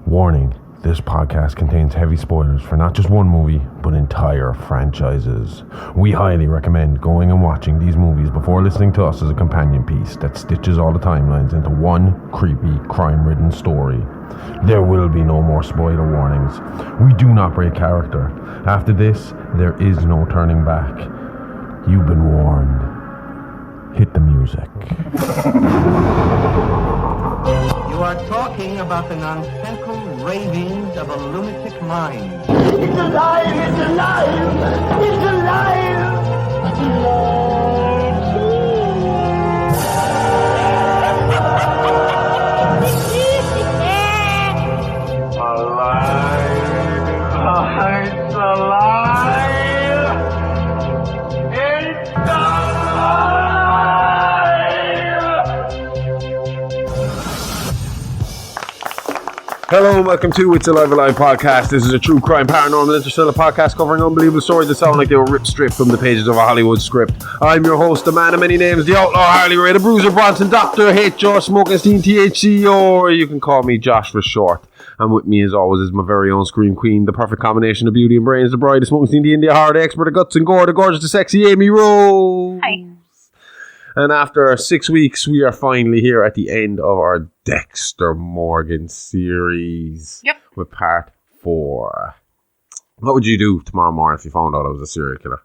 Warning, this podcast contains heavy spoilers for not just one movie, but entire franchises. We highly recommend going and watching these movies before listening to us as a companion piece that stitches all the timelines into one creepy, crime-ridden story. There will be no more spoiler warnings. We do not break character. After this, there is no turning back. You've been warned. Hit the music. You are talking about the nonsensical ravings of a lunatic mind. It's alive! It's alive! It's alive! It's alive! It's Hello and welcome to It's Alive Alive podcast. This is a true crime, paranormal, interstellar podcast covering unbelievable stories that sound like they were ripped straight from the pages of a Hollywood script. I'm your host, the man of many names, the outlaw Harley Ray, the bruiser Bronson, Dr. H. George Smokenstein, THC, or you can call me Josh for short. And with me as always is my very own Scream Queen, the perfect combination of beauty and brains, the bride of Smokenstein, the India Heart, the expert of guts and gore, the gorgeous, the sexy Amy Rose. Hi. And after 6 weeks, we are finally here at the end of our Dexter Morgan series. Yep. With part 4. What would you do tomorrow morning if you found out I was a serial killer?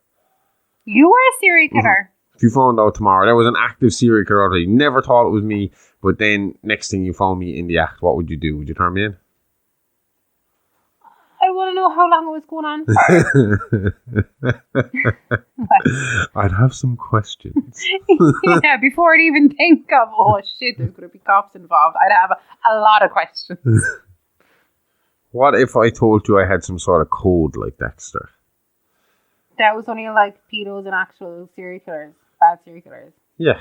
You were a serial killer. If you found out tomorrow there was an active serial killer already, you never thought it was me, but then next thing you found me in the act, what would you do? Would you turn me in? I want to know how long it was going on for. I'd have some questions. Yeah, before I'd even think of, oh shit, there's going to be cops involved, I'd have a lot of questions. What if I told you I had some sort of code like Dexter? That was only like pedos and actual serial killers, bad serial killers. Yeah.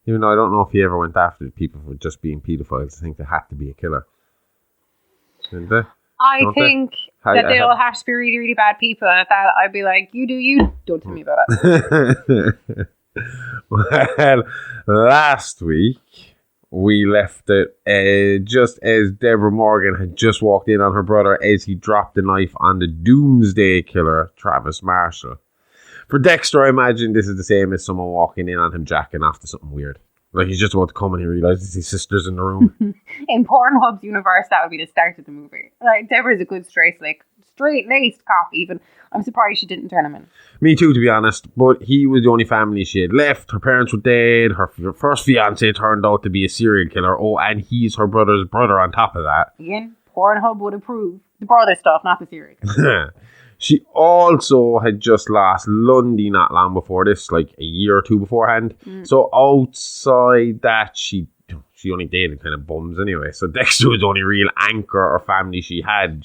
Even though I don't know if he ever went after people for just being pedophiles. I think they had to be a killer. Didn't they? I Don't think that they all have to be really, really bad people. And at that, I'd be like, you do you. Don't tell me about it. Well, last week we left it just as Deborah Morgan had just walked in on her brother as he dropped the knife on the doomsday killer, Travis Marshall. For Dexter, I imagine this is the same as someone walking in on him jacking off to something weird. Like he's just about to come and he realizes his sister's in the room. In Pornhub's universe, that would be the start of the movie. Like, Deborah's a good straight-laced cop, even. I'm surprised she didn't turn him in. Me too, to be honest. But he was the only family she had left. Her parents were dead. Her first fiancé turned out to be a serial killer. Oh, and he's her brother's brother on top of that. Again, Pornhub would approve the brother stuff, not the serial killer. She also had just lost Lundy not long before this, like a year or two beforehand. So outside that, she only dated kind of bums anyway. So Dexter was the only real anchor or family she had,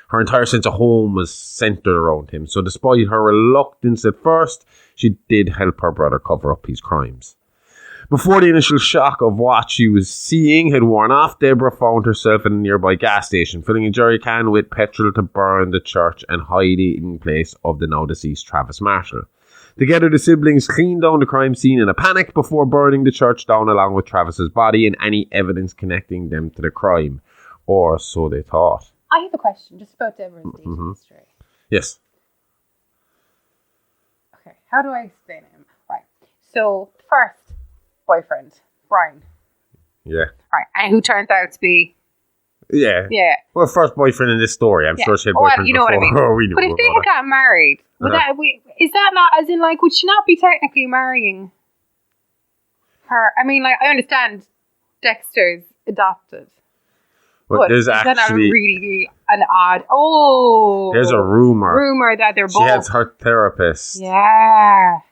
Her entire sense of home was centered around him. So despite her reluctance at first, she did help her brother cover up his crimes. Before the initial shock of what she was seeing had worn off, Deborah found herself in a nearby gas station, filling a jerry can with petrol to burn the church and hide it in place of the now deceased Travis Marshall. Together, the siblings cleaned down the crime scene in a panic before burning the church down along with Travis's body and any evidence connecting them to the crime. Or so they thought. I have a question just about Deborah's dating history. Yes. Okay, how do I explain him? Right, so first boyfriend, Brian. Yeah. Right, and who turns out to be... Yeah. Yeah. Well, first boyfriend in this story. I'm sure she had boyfriend you know before. what I mean. We knew But if they about had gotten married, is that not, as in, like, would she not be technically marrying her? I mean, like, I understand Dexter's adopted. But there's is that not actually... really an odd... Oh! There's a rumor that they're both... She has her therapist. Yeah.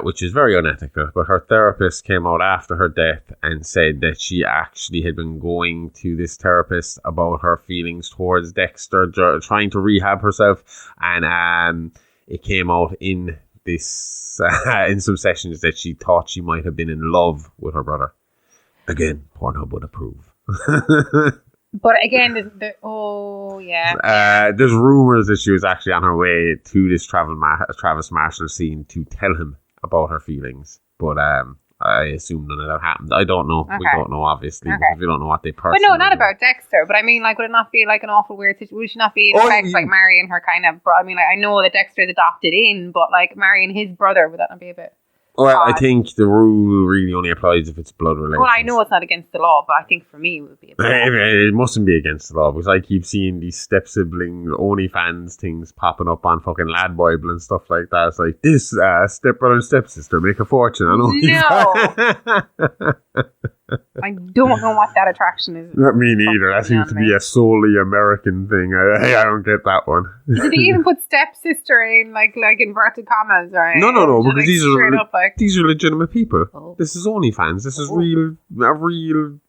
Which is very unethical, but her therapist came out after her death and said that she actually had been going to this therapist about her feelings towards Dexter, trying to rehab herself, and it came out in this in some sessions that she thought she might have been in love with her brother. Again, Pornhub would approve. But again, there's rumors that she was actually on her way to this Travis Marshall scene to tell him about her feelings. But I assume none of that happened. I don't know. We Okay. don't know, obviously, Okay. because we don't know what they But personally no, not did. about Dexter. But I mean, like, would it not be like an awful weird situation? Would she not be in Oh, effect you- like marrying her kind of? I mean, like, I know that Dexter's adopted in, but like marrying his brother, would that not be a bit? Well, I odd? think the rule really only applies if it's blood related. Well, I know it's not against the law, but I think for me it would be a bit. odd. It mustn't be against the law because I keep seeing these step-sibling OnlyFans things popping up on fucking Lad Bible and stuff like that. It's like, this stepbrother and stepsister make a fortune. I know. I don't know what that attraction is. Not me neither. That Fucking seems to be me. a solely American thing. I don't get that one. Did they even put stepsister in like inverted commas, right? No, Or just, because these straight are up, like, these are legitimate people. Oh. This is OnlyFans. This is Oh. a real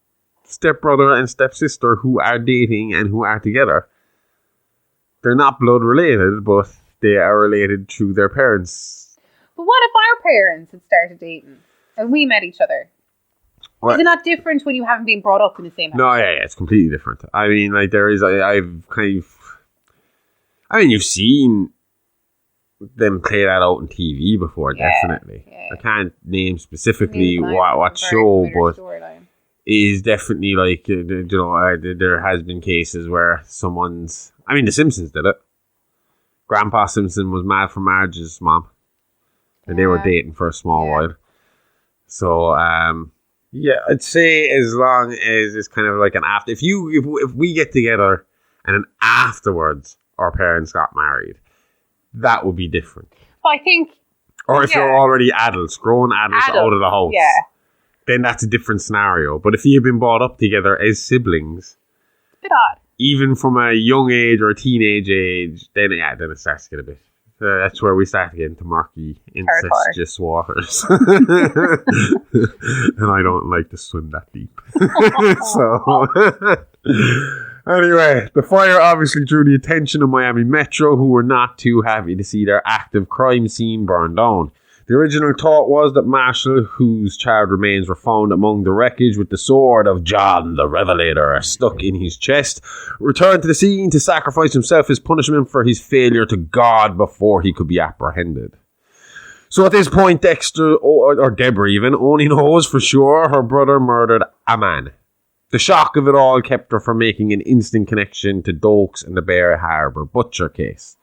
stepbrother and stepsister who are dating and who are together. They're not blood related, but they are related through their parents. But what if our parents had started dating and we met each other? Well, Is it not different when you haven't been brought up in the same house? no, yeah, it's completely different. I mean, like there is, I've kind of, I mean, you've seen them play that out on TV before, Yeah, definitely. yeah. I can't name specifically Maybe what it's a very show, familiar but storyline. it is definitely like, there has been cases where someone's, I mean, The Simpsons did it. Grandpa Simpson was mad for Marge's mom, and they were Yeah. dating for a small Yeah. while. So, yeah, I'd say as long as it's kind of like an after. If we get together and then afterwards our parents got married, that would be different. But I think Or if you're Yeah. already adults, grown adults out of the house, yeah, then that's a different scenario. But if you've been brought up together as siblings, it's a bit odd. even from a young age or a teenage age, then it starts to get a bit. That's where we start to get into murky, incestuous waters. And I don't like to swim that deep. So, anyway, the fire obviously drew the attention of Miami Metro, who were not too happy to see their active crime scene burn down. The original thought was that Marshall, whose charred remains were found among the wreckage with the sword of John the Revelator stuck in his chest, returned to the scene to sacrifice himself as punishment for his failure to God before he could be apprehended. So at this point, Dexter, or Deborah even, only knows for sure her brother murdered a man. The shock of it all kept her from making an instant connection to Dokes and the Bear Harbor butcher case.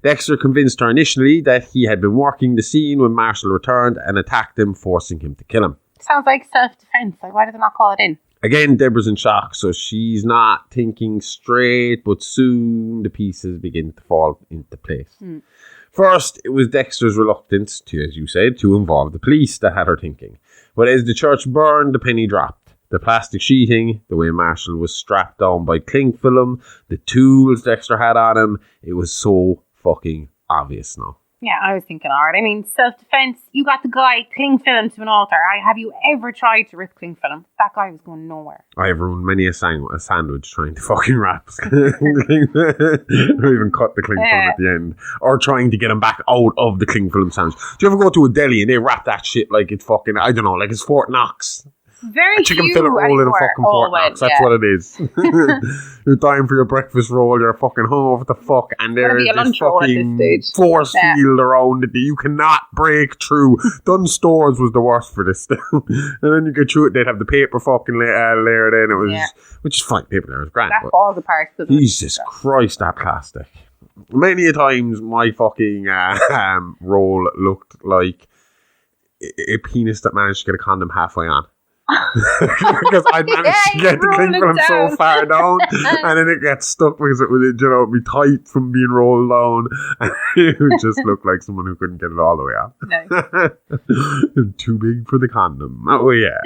Dexter convinced her initially that he had been working the scene when Marshall returned and attacked him, forcing him to kill him. Sounds like self-defense. Like, why did they not call it in? Again, Deborah's in shock, so she's not thinking straight, but soon the pieces begin to fall into place. First, it was Dexter's reluctance to, as you said, to involve the police that had her thinking. But as the church burned, the penny dropped. The plastic sheeting, the way Marshall was strapped down by cling film, the tools Dexter had on him, it was so fucking obvious now. Yeah, I was thinking, alright. I mean, self-defense. You got the guy cling film to an altar. Have you ever tried to rip cling film? That guy was going nowhere. I have ruined many a sandwich trying to fucking wrap or even cut the cling film at the end, or trying to get him back out of the cling film sandwich. Do you ever go to a deli and they wrap that shit like it's fucking, I don't know, like it's Fort Knox? Very A chicken few fillet roll in a anymore. fucking Fort Knox. That's what it is. You're dying for your breakfast roll. You're fucking hungover the fuck, and Gotta there's be a this lunch roll at this fucking stage. force Yeah. field around it that you cannot break through. Dunn Stores was the worst for this. And then you get through it, they'd have the paper fucking layered in. It was, which is fine. Paper layer is grand. That but falls apart. doesn't it? Jesus Christ, that plastic. Many a times my fucking roll looked like a penis that managed to get a condom halfway on. Because I managed to get the cling film so far down, and then it gets stuck because it would, be tight from being rolled down, and it would just look like someone who couldn't get it all the way out. No. Too big for the condom. Oh yeah.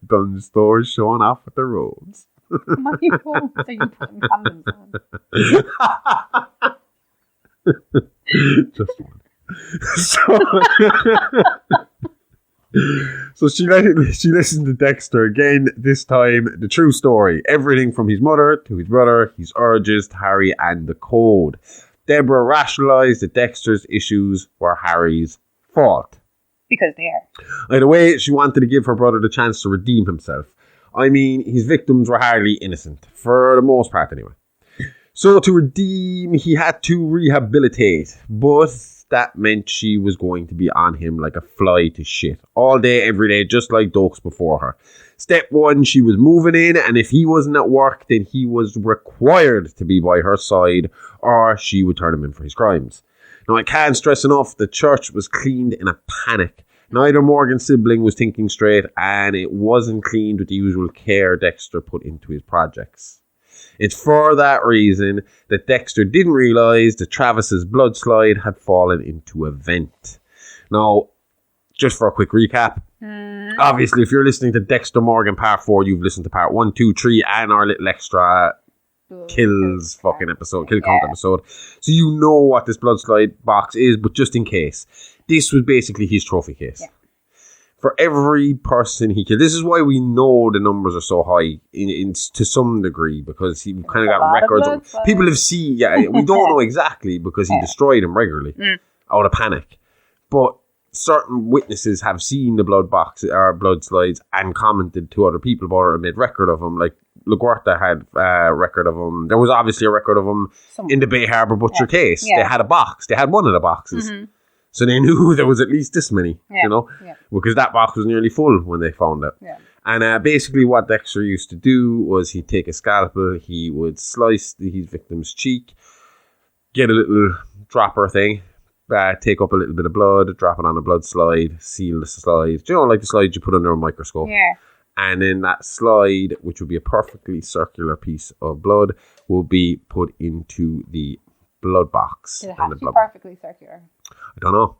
Dunn Stores showing off with the rolls. My phone, so you putting condoms on. Just one. So she listened to Dexter again, this time the true story. Everything from his mother to his brother, his urges to Harry and the code. Deborah rationalised that Dexter's issues were Harry's fault. Because they are. Either way, she wanted to give her brother the chance to redeem himself. I mean, his victims were hardly innocent, for the most part anyway. So to redeem, he had to rehabilitate, but that meant she was going to be on him like a fly to shit. All day, every day, just like Dokes before her. Step one, she was moving in, and if he wasn't at work, then he was required to be by her side, or she would turn him in for his crimes. Now, I can't stress enough, the church was cleaned in a panic. Neither Morgan's sibling was thinking straight, and it wasn't cleaned with the usual care Dexter put into his projects. It's for that reason that Dexter didn't realise that Travis's blood slide had fallen into a vent. Now, just for a quick recap, obviously if you're listening to Dexter Morgan Part 4, you've listened to Part 1, 2, 3 and our little extra kills fucking episode, kill count episode. So you know what this blood slide box is, but just in case, this was basically his trophy case. Yeah. For every person he killed. This is why we know the numbers are so high in to some degree, because he kind of got records. People have seen, we don't know exactly because he destroyed them regularly out of panic. But certain witnesses have seen the blood box or blood slides and commented to other people about it and made record of them. Like LaGuarta had a record of them. There was obviously a record of them in the Bay Harbour Butcher case. Yeah. They had a box. They had one of the boxes. Mm-hmm. So they knew there was at least this many, because that box was nearly full when they found it. Yeah. And basically what Dexter used to do was he'd take a scalpel, he would slice his victim's cheek, get a little dropper thing, take up a little bit of blood, drop it on a blood slide, seal the slide. Do you know, like the slide you put under a microscope? Yeah. And then that slide, which would be a perfectly circular piece of blood, will be put into the blood box. Did it have to be perfectly circular? I don't know.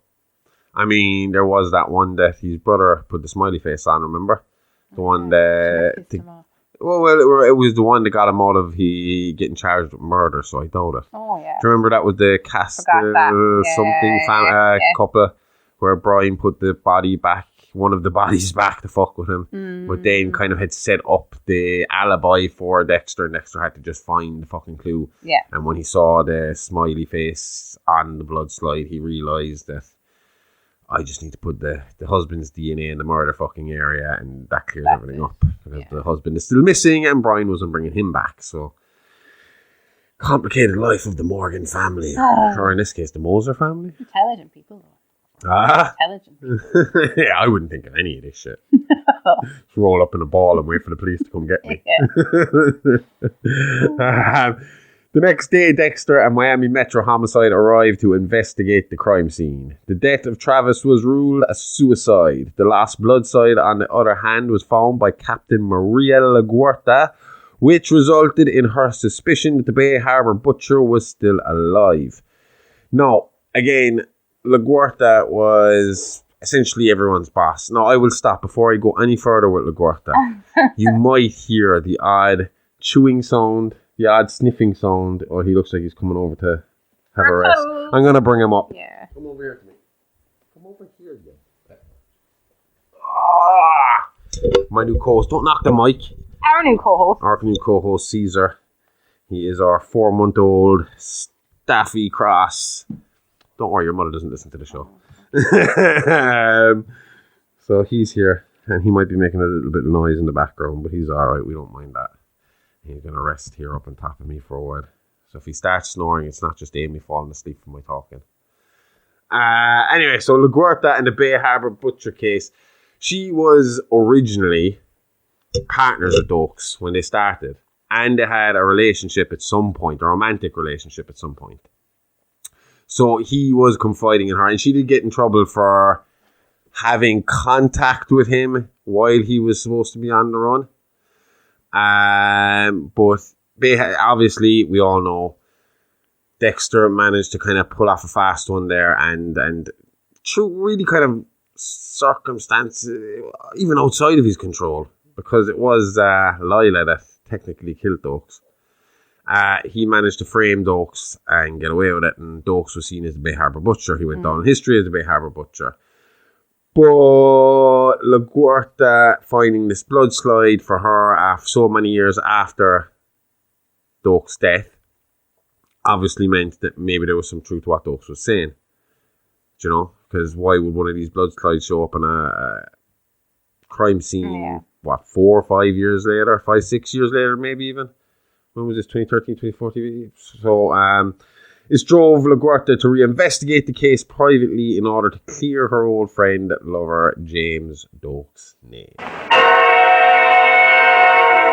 I mean, there was that one that his brother put the smiley face on, remember? The one that... it was the one that got him out of he getting charged with murder, so I doubt it. Oh, yeah. Do you remember that was the couple where Brian put the body back, one of the bodies back to fuck with him, but then kind of had set up the alibi for Dexter, and Dexter had to just find the fucking clue. Yeah. And when he saw the smiley face on the blood slide, he realised that I just need to put the husband's DNA in the murder fucking area, and that clears everything up. Because the husband is still missing, and Brian wasn't bringing him back, so... Complicated life of the Morgan family. Or in this case, the Moser family. Intelligent people, though. Intelligent. Yeah, I wouldn't think of any of this shit. Just roll up in a ball and wait for the police to come get me. The next day, Dexter and Miami Metro Homicide arrived to investigate the crime scene. The death of Travis was ruled a suicide. The last blood slide, on the other hand, was found by Captain Maria LaGuarta, which resulted in her suspicion that the Bay Harbour Butcher was still alive. Now, again, LaGuarta was essentially everyone's boss. Now, I will stop before I go any further with LaGuarta. You might hear the odd chewing sound, the odd sniffing sound. Oh, he looks like he's coming over to have a rest. I'm going to bring him up. Yeah. Come over here to me. Come over here, you. My new co-host. Don't knock the mic. Our new co-host, Caesar. He is our 4-month-old Staffy Cross. Don't worry, your mother doesn't listen to the show. So he's here, and he might be making a little bit of noise in the background, but he's alright, we don't mind that. He's going to rest here up on top of me for a while. So if he starts snoring, it's not just Amy falling asleep from my talking. Anyway, so LaGuarta and the Bay Harbour Butcher case, she was originally partners with Dokes when they started, and they had a relationship at some point, a romantic relationship at some point. So he was confiding in her, and she did get in trouble for having contact with him while he was supposed to be on the run. But obviously, we all know Dexter managed to kind of pull off a fast one there, and through really kind of circumstances, even outside of his control, because it was Lila that technically killed Dokes. He managed to frame Dokes and get away with it, and Dokes was seen as the Bay Harbour Butcher. He went down in history as the Bay Harbour Butcher. But LaGuarta finding this blood slide for her after so many years after Dokes' death obviously meant that maybe there was some truth to what Dokes was saying. Do you know? Because why would one of these blood slides show up in a crime scene, 4 or 5 years later? 5, 6 years later, maybe even? When was this? 2013, 2014? So, This drove LaGuerta to reinvestigate the case privately in order to clear her old friend lover James Doakes' name.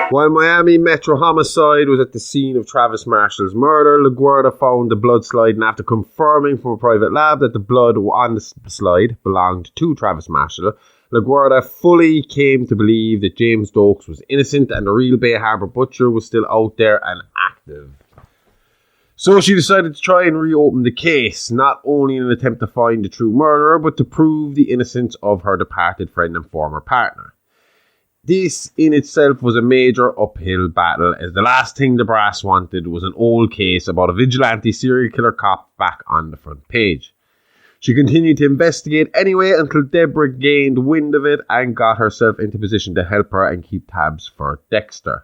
While Miami Metro Homicide was at the scene of Travis Marshall's murder, LaGuerta found the blood slide, and after confirming from a private lab that the blood on the slide belonged to Travis Marshall, LaGuerta fully came to believe that James Doakes was innocent and the real Bay Harbor butcher was still out there and active. So she decided to try and reopen the case, not only in an attempt to find the true murderer, but to prove the innocence of her departed friend and former partner. This in itself was a major uphill battle, as the last thing the brass wanted was an old case about a vigilante serial killer cop back on the front page. She continued to investigate anyway until Deborah gained wind of it and got herself into position to help her and keep tabs for Dexter.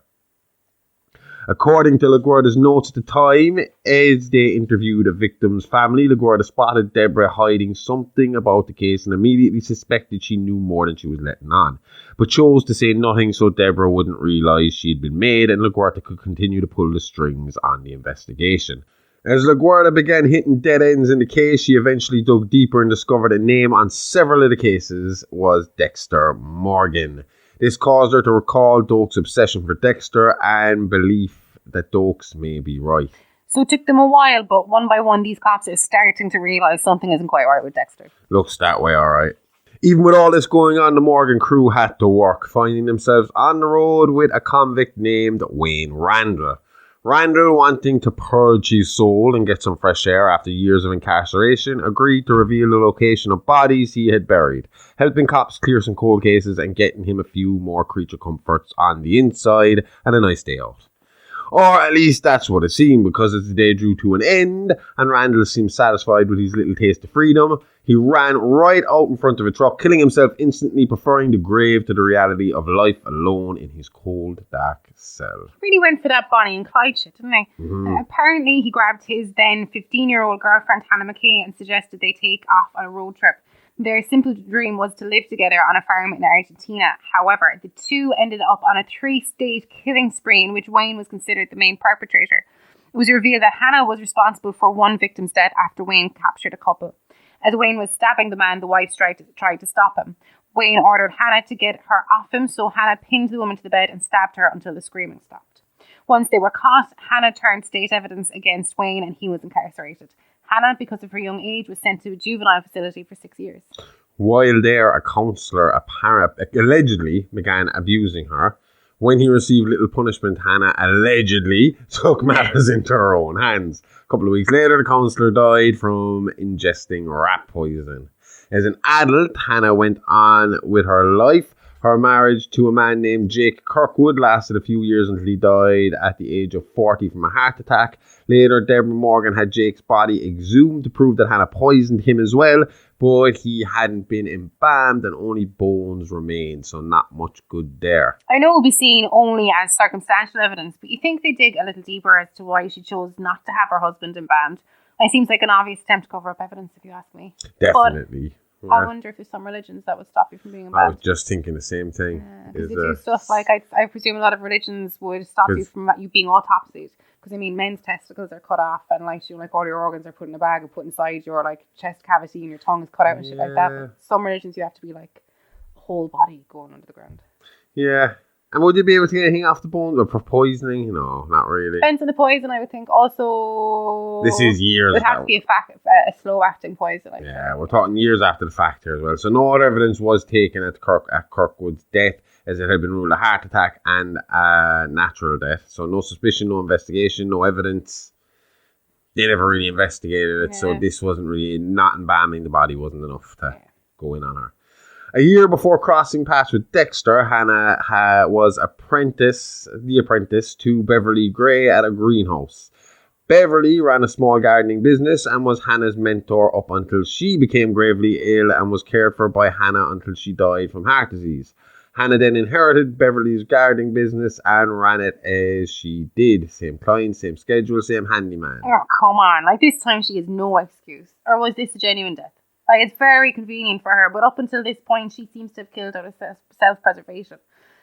According to LaGuerta's notes at the time, as they interviewed a victim's family, LaGuerta spotted Deborah hiding something about the case and immediately suspected she knew more than she was letting on, but chose to say nothing so Deborah wouldn't realise she had been made and LaGuerta could continue to pull the strings on the investigation. As LaGuerta began hitting dead ends in the case, she eventually dug deeper and discovered a name on several of the cases was Dexter Morgan. This caused her to recall Doakes' obsession for Dexter and belief that Doakes may be right. So it took them a while, but one by one these cops are starting to realise something isn't quite right with Dexter. Looks that way, alright. Even with all this going on, the Morgan crew had to work, finding themselves on the road with a convict named Wayne Randall. Randall, wanting to purge his soul and get some fresh air after years of incarceration, agreed to reveal the location of bodies he had buried, helping cops clear some cold cases and getting him a few more creature comforts on the inside and a nice day out. Or at least that's what it seemed, because as the day drew to an end and Randall seemed satisfied with his little taste of freedom, he ran right out in front of a truck, killing himself instantly, preferring the grave to the reality of life alone in his cold, dark cell. Really went for that Bonnie and Clyde shit, didn't he? Mm-hmm. Apparently he grabbed his then 15-year-old girlfriend Hannah McKay and suggested they take off on a road trip. Their simple dream was to live together on a farm in Argentina. However, the two ended up on a 3-state killing spree in which Wayne was considered the main perpetrator. It was revealed that Hannah was responsible for one victim's death after Wayne captured a couple. As Wayne was stabbing the man, the wife tried to stop him. Wayne ordered Hannah to get her off him, so Hannah pinned the woman to the bed and stabbed her until the screaming stopped. Once they were caught, Hannah turned state evidence against Wayne and he was incarcerated. Hannah, because of her young age, was sent to a juvenile facility for 6 years. While there, a counsellor allegedly began abusing her. When he received little punishment, Hannah allegedly took matters into her own hands. A couple of weeks later, the counsellor died from ingesting rat poison. As an adult, Hannah went on with her life. Her marriage to a man named Jake Kirkwood lasted a few years until he died at the age of 40 from a heart attack. Later, Deborah Morgan had Jake's body exhumed to prove that Hannah poisoned him as well, but he hadn't been embalmed and only bones remained, so not much good there. I know it will be seen only as circumstantial evidence, but you think they dig a little deeper as to why she chose not to have her husband embalmed. It seems like an obvious attempt to cover up evidence, if you ask me. Definitely. But I wonder if there's some religions that would stop you from being I embalmed. was just thinking the same thing. Because they do stuff like, I presume a lot of religions would stop you from you being autopsied. Because, I mean, men's testicles are cut off and, like, all your organs are put in a bag and put inside your, like, chest cavity and your tongue is cut out and shit like that. But some religions you have to be, like, whole body going under the ground. Yeah. And would you be able to get anything off the bones or for poisoning? No, not really. Depends on the poison, I would think. Also, this is years. It would have to be a slow-acting poison. We're talking years after the fact here as well. So no other evidence was taken at Kirkwood's death, as it had been ruled a heart attack and a natural death. So no suspicion, no investigation, no evidence. They never really investigated it, so this wasn't really, not embalming the body wasn't enough to go in on her. A year before crossing paths with Dexter, Hannah was the apprentice to Beverly Gray at a greenhouse. Beverly ran a small gardening business and was Hannah's mentor up until she became gravely ill and was cared for by Hannah until she died from heart disease. Hannah then inherited Beverly's gardening business and ran it as she did. Same clients, same schedule, same handyman. Oh, come on. Like, this time she has no excuse. Or was this a genuine death? Like, it's very convenient for her, but up until this point, she seems to have killed out of self-preservation.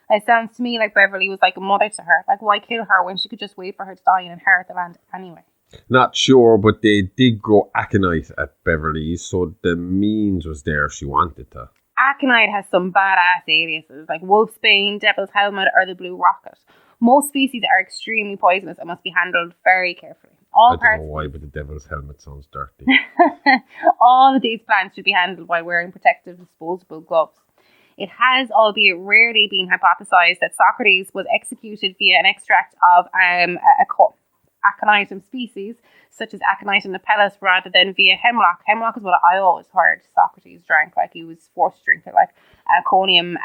It sounds to me like Beverly was like a mother to her. Like, why kill her when she could just wait for her to die and inherit the land anyway? Not sure, but they did grow aconite at Beverly's, so the means was there if she wanted to. Aconite has some badass aliases like Wolfsbane, Devil's Helmet, or the Blue Rocket. Most species are extremely poisonous and must be handled very carefully. I don't know why, but the Devil's Helmet sounds dirty. All of these plants should be handled while wearing protective disposable gloves. It has, albeit rarely, been hypothesized that Socrates was executed via an extract of Aconitum species, such as Aconitum napellus, rather than via hemlock. Hemlock is what I always heard Socrates drank, like he was forced to drink it, like Aconium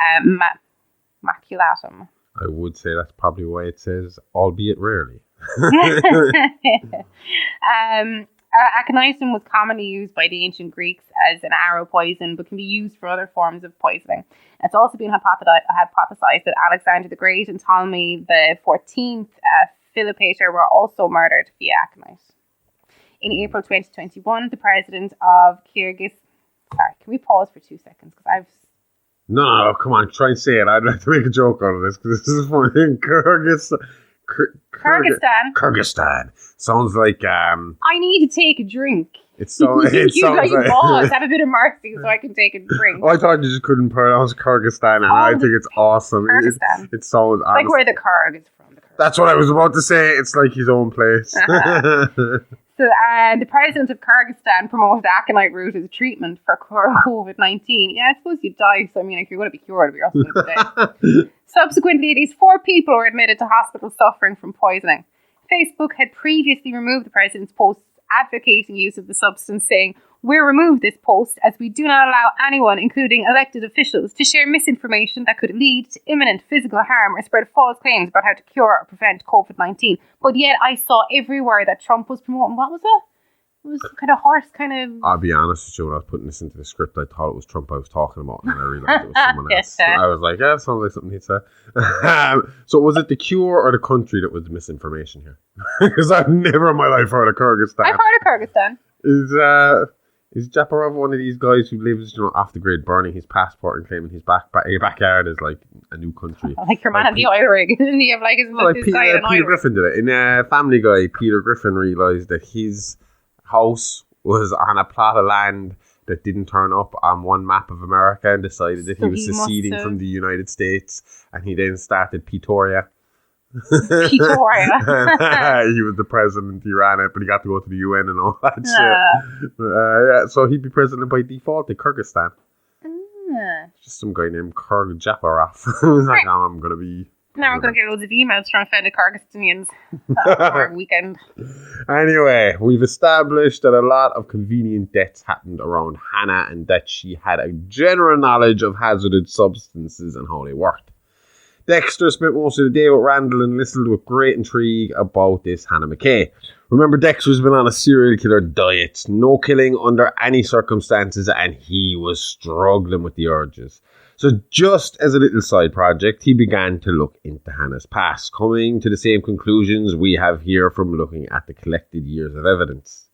maculatum. I would say that's probably why it says, albeit rarely. Aconitum was commonly used by the ancient Greeks as an arrow poison, but can be used for other forms of poisoning. It's also been hypothesized that Alexander the Great and Ptolemy the 14th Philopator were also murdered via aconite. In April 2021, the president of Kyrgyz... Sorry, can we pause for 2 seconds? Because I've... No, come on, try and say it. I'd like to make a joke out of this, because this is funny. Kyrgyzstan. Sounds like... I need to take a drink. It sounds like... Pause, have a bit of mercy so I can take a drink. I thought you just couldn't pronounce Kyrgyzstan, and I think it's awesome. Kyrgyzstan. It sounds... Like where the Kyrg is from. That's what I was about to say. It's like his own place. So, the president of Kyrgyzstan promoted aconite root as a treatment for COVID-19. Yeah, I suppose you die, so I mean, like, you're going to be cured, but you're also going to be dead. Subsequently, at least 4 people were admitted to hospital suffering from poisoning. Facebook had previously removed the president's posts advocating use of the substance, saying, "We'll remove this post as we do not allow anyone, including elected officials, to share misinformation that could lead to imminent physical harm or spread false claims about how to cure or prevent COVID-19. But yet I saw everywhere that Trump was promoting, what was it? It was kind of harsh, kind of... I'll be honest with you, when I was putting this into the script, I thought it was Trump I was talking about, and then I realised it was someone else. I was like, yeah, that sounds like something he'd say. So was it the cure or the country that was the misinformation here? Because I've never in my life heard of Kyrgyzstan. I've heard of Kyrgyzstan. Is Japarov one of these guys who lives, off the grid, burning his passport and claiming his backyard is like a new country? Like your man at the oil rig, didn't he have like his Peter Griffin did it. In Family Guy, Peter Griffin realised that his house was on a plot of land that didn't turn up on one map of America, and decided that he was seceding from the United States, and he then started Pretoria. Pretoria. He was the president, he ran it, but he got to go to the UN and all that shit. Yeah, so he'd be president by default in Kyrgyzstan. Just some guy named Kyrg Japarov. Like, oh, I'm going to be... Now we're going to get loads of emails from offended Kyrgyzstanians for a weekend. Anyway, we've established that a lot of convenient deaths happened around Hannah, and that she had a general knowledge of hazardous substances and how they worked. Dexter spent most of the day with Randall and listened with great intrigue about this Hannah McKay. Remember, Dexter's been on a serial killer diet, no killing under any circumstances, and he was struggling with the urges. So just as a little side project, he began to look into Hannah's past, coming to the same conclusions we have here from looking at the collected years of evidence.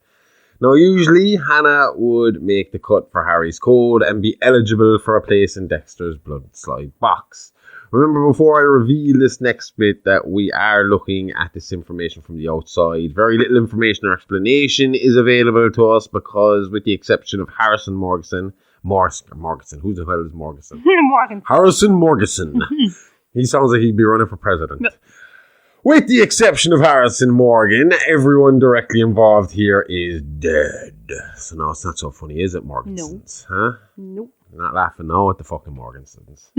Now, usually, Hannah would make the cut for Harry's Code and be eligible for a place in Dexter's blood slide box. Remember, before I reveal this next bit, that we are looking at this information from the outside. Very little information or explanation is available to us because, with the exception of Harrison Morgensen, who the hell is Morgensen? Harrison Morgensen. He sounds like he'd be running for president. With the exception of Harrison Morgan, everyone directly involved here is dead. So no, it's not so funny, is it, Morgensons? No. Huh? Nope. You're not laughing now at the fucking Morgensons.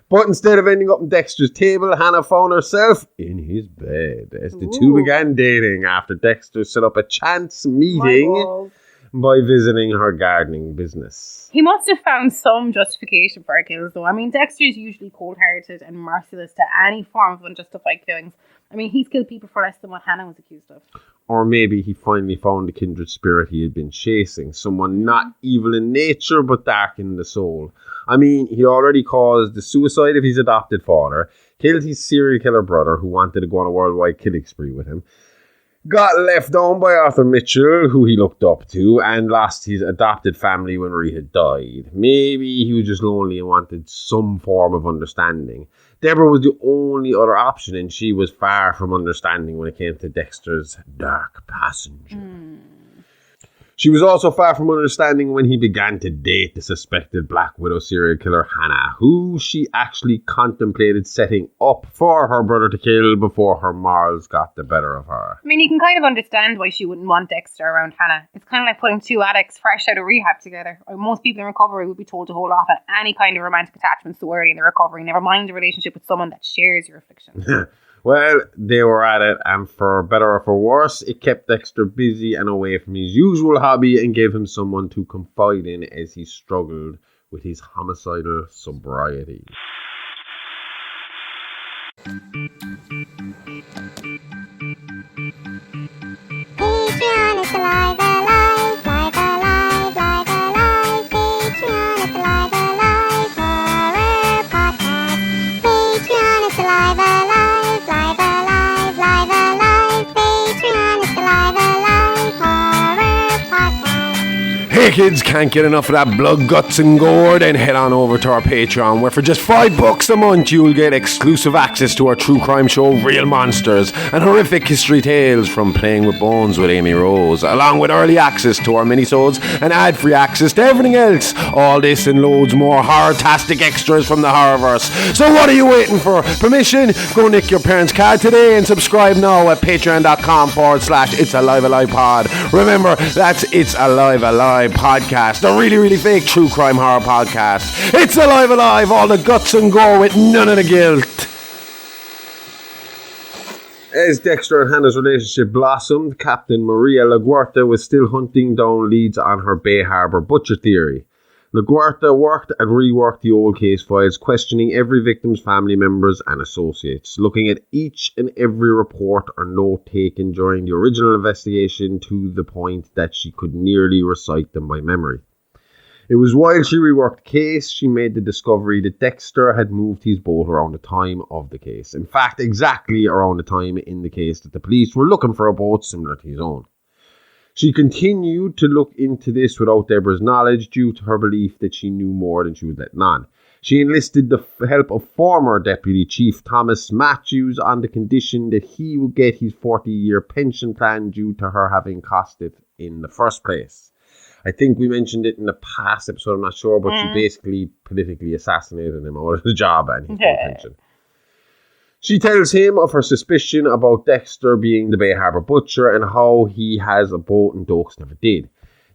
But instead of ending up on Dexter's table, Hannah found herself in his bed as the two began dating after Dexter set up a chance meeting by visiting her gardening business. He must have found some justification for her kills, though. I mean, Dexter's usually cold-hearted and merciless to any form of unjustified killings. I mean, he's killed people for less than what Hannah was accused of. Or maybe he finally found the kindred spirit he had been chasing. Someone not evil in nature, but dark in the soul. I mean, he already caused the suicide of his adopted father, killed his serial killer brother who wanted to go on a worldwide killing spree with him, got left on by Arthur Mitchell, who he looked up to, and lost his adopted family when Rita died. Maybe he was just lonely and wanted some form of understanding. Deborah was the only other option, and she was far from understanding when it came to Dexter's dark passenger. She was also far from understanding when he began to date the suspected Black Widow serial killer Hannah, who she actually contemplated setting up for her brother to kill before her morals got the better of her. I mean, you can kind of understand why she wouldn't want Dexter around Hannah. It's kind of like putting two addicts fresh out of rehab together. Most people in recovery would be told to hold off at any kind of romantic attachments so early in their recovery, never mind a relationship with someone that shares your affliction. Well, they were at it, and for better or for worse, it kept Dexter busy and away from his usual hobby and gave him someone to confide in as he struggled with his homicidal sobriety. Patreon is alive, alive, live, alive, live, alive. Patreon is alive, alive, horror podcast. Patreon is alive, alive, live, alive, live, alive. Patreon is alive, alive, horror podcast. Hey kids, can't get enough of that blood, guts and gore? Then head on over to our Patreon, where for just $5 a month you'll get exclusive access to our true crime show Real Monsters and horrific history tales from Playing with Bones with Amy Rose, along with early access to our minisodes and ad-free access to everything else. All this and loads more horror-tastic extras from the Horrorverse. So what are you waiting for? Permission? Go nick your parents' card today and subscribe now at patreon.com/It's Alive Alive Pod. Remember, that's It's Alive Alive Podcast, a really, really fake true crime horror podcast. It's Alive Alive, all the guts and gore with none of the guilt. As Dexter and Hannah's relationship blossomed, Captain Maria LaGuerta was still hunting down leads on her Bay Harbor butcher theory. LaGuerta worked and reworked the old case files, questioning every victim's family members and associates, looking at each and every report or note taken during the original investigation to the point that she could nearly recite them by memory. It was while she reworked the case, she made the discovery that Dexter had moved his boat around the time of the case. In fact, exactly around the time in the case that the police were looking for a boat similar to his own. She continued to look into this without Deborah's knowledge due to her belief that she knew more than she was letting on. She enlisted the help of former Deputy Chief Thomas Matthews on the condition that he would get his 40-year pension plan due to her having cost it in the first place. I think we mentioned it in the past episode, I'm not sure, but she basically politically assassinated him out of the job and his pension. She tells him of her suspicion about Dexter being the Bay Harbor butcher and how he has a boat and Dokes never did.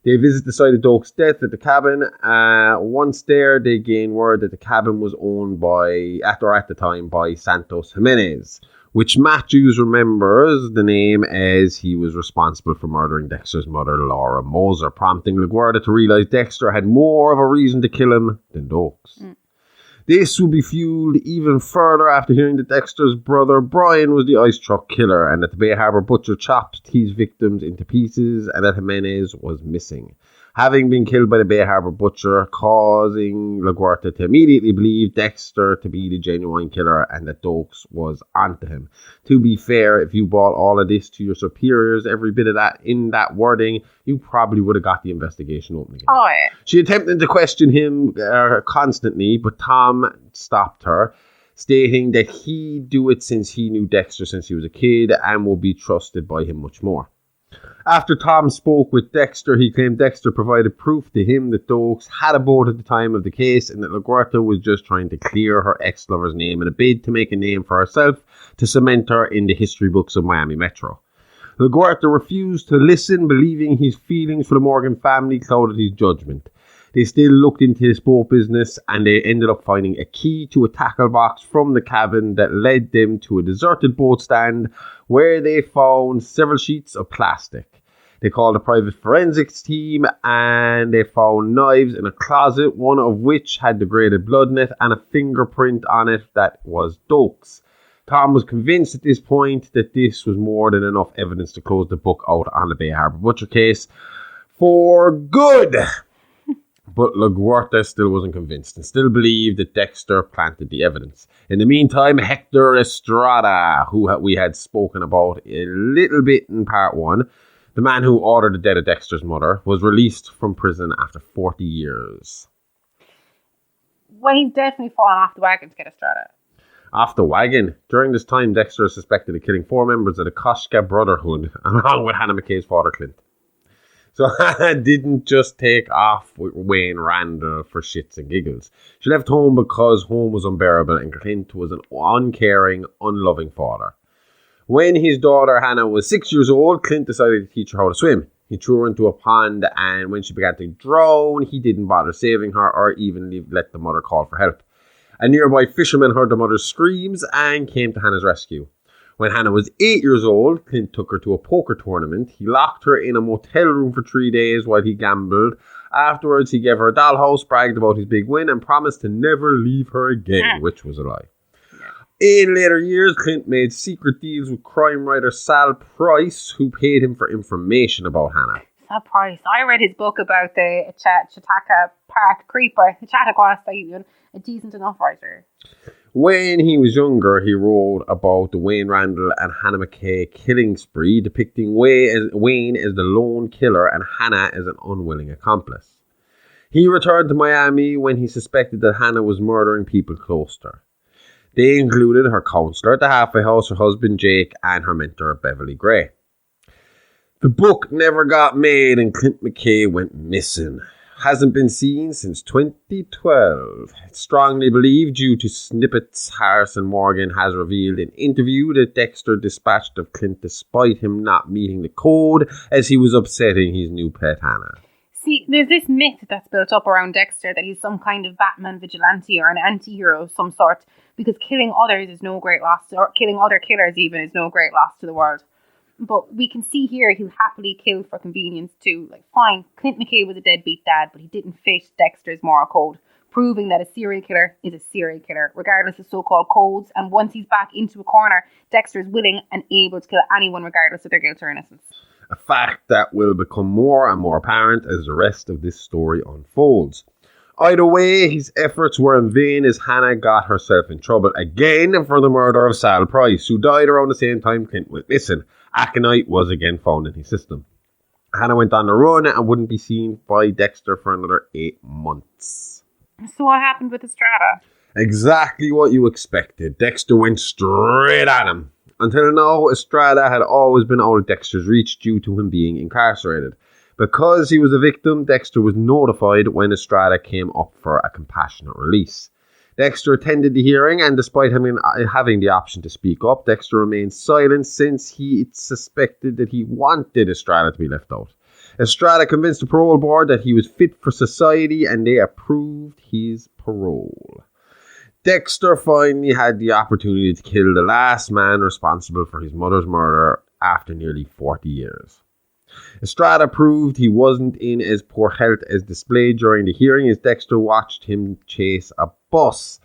They visit the site of Dokes' death at the cabin. Once there, they gain word that the cabin was owned at the time by Santos Jimenez, which Matthews remembers the name as he was responsible for murdering Dexter's mother, Laura Moser, prompting LaGuerta to realize Dexter had more of a reason to kill him than Dokes. This would be fueled even further after hearing that Dexter's brother Brian was the ice truck killer and that the Bay Harbor butcher chopped his victims into pieces and that Jimenez was missing, having been killed by the Bay Harbor butcher, causing LaGuerta to immediately believe Dexter to be the genuine killer and that Dokes was onto him. To be fair, if you brought all of this to your superiors, every bit of that in that wording, you probably would have got the investigation open again. Oh, yeah. She attempted to question him constantly, but Tom stopped her, stating that he'd do it since he knew Dexter since he was a kid and would be trusted by him much more. After Tom spoke with Dexter, he claimed Dexter provided proof to him that Dokes had a boat at the time of the case and that LaGuerta was just trying to clear her ex-lover's name in a bid to make a name for herself to cement her in the history books of Miami Metro. LaGuerta refused to listen, believing his feelings for the Morgan family clouded his judgment. They still looked into this boat business and they ended up finding a key to a tackle box from the cabin that led them to a deserted boat stand where they found several sheets of plastic. They called a private forensics team and they found knives in a closet, one of which had degraded blood net and a fingerprint on it that was Dokes. Tom was convinced at this point that this was more than enough evidence to close the book out on the Bay Harbor butcher case for good. But LaGuerta still wasn't convinced and still believed that Dexter planted the evidence. In the meantime, Hector Estrada, who we had spoken about a little bit in part 1, the man who ordered the death of Dexter's mother, was released from prison after 40 years. Well, he's definitely fallen off the wagon to get Estrada. Off the wagon. During this time, Dexter is suspected of killing 4 members of the Koshka Brotherhood, along with Hannah McKay's father, Clint. So Hannah didn't just take off with Wayne Randall for shits and giggles. She left home because home was unbearable and Clint was an uncaring, unloving father. When his daughter Hannah was 6 years old, Clint decided to teach her how to swim. He threw her into a pond, and when she began to drown, he didn't bother saving her or even let the mother call for help. A nearby fisherman heard the mother's screams and came to Hannah's rescue. When Hannah was 8 years old, Clint took her to a poker tournament. He locked her in a motel room for 3 days while he gambled. Afterwards, he gave her a dollhouse, bragged about his big win, and promised to never leave her again, which was a lie. In later years, Clint made secret deals with crime writer Sal Price, who paid him for information about Hannah. Sal Price. I read his book about the Chautauqua Park Creeper, the Chautauqua Stadium, a decent enough writer. When he was younger, he wrote about the Wayne Randall and Hannah McKay killing spree, depicting Wayne as the lone killer and Hannah as an unwilling accomplice. He returned to Miami when he suspected that Hannah was murdering people close to her. They included her counselor at the halfway house, her husband Jake, and her mentor Beverly Gray. The book never got made and Clint McKay went missing. Hasn't been seen since 2012. It's strongly believed due to snippets Harrison Morgan has revealed in an interview that Dexter dispatched of Clint despite him not meeting the code as he was upsetting his new pet Hannah. See, there's this myth that's built up around Dexter that he's some kind of Batman vigilante or an anti-hero of some sort because killing others is no great loss, or killing other killers even is no great loss to the world. But we can see here he'll happily kill for convenience too. Like, fine, Clint McKay was a deadbeat dad, but he didn't fit Dexter's moral code, proving that a serial killer is a serial killer, regardless of so-called codes. And once he's back into a corner, Dexter is willing and able to kill anyone regardless of their guilt or innocence. A fact that will become more and more apparent as the rest of this story unfolds. Either way, his efforts were in vain as Hannah got herself in trouble again for the murder of Sal Price, who died around the same time Clint went missing. Aconite was again found in his system. Hannah went on the run and wouldn't be seen by Dexter for another 8 months. So what happened with Estrada? Exactly what you expected. Dexter went straight at him. Until now, Estrada had always been out of Dexter's reach due to him being incarcerated. Because he was a victim, Dexter was notified when Estrada came up for a compassionate release. Dexter attended the hearing, and despite having the option to speak up, Dexter remained silent since he suspected that he wanted Estrada to be left out. Estrada convinced the parole board that he was fit for society, and they approved his parole. Dexter finally had the opportunity to kill the last man responsible for his mother's murder after nearly 40 years. Estrada proved he wasn't in as poor health as displayed during the hearing as Dexter watched him chase a bus.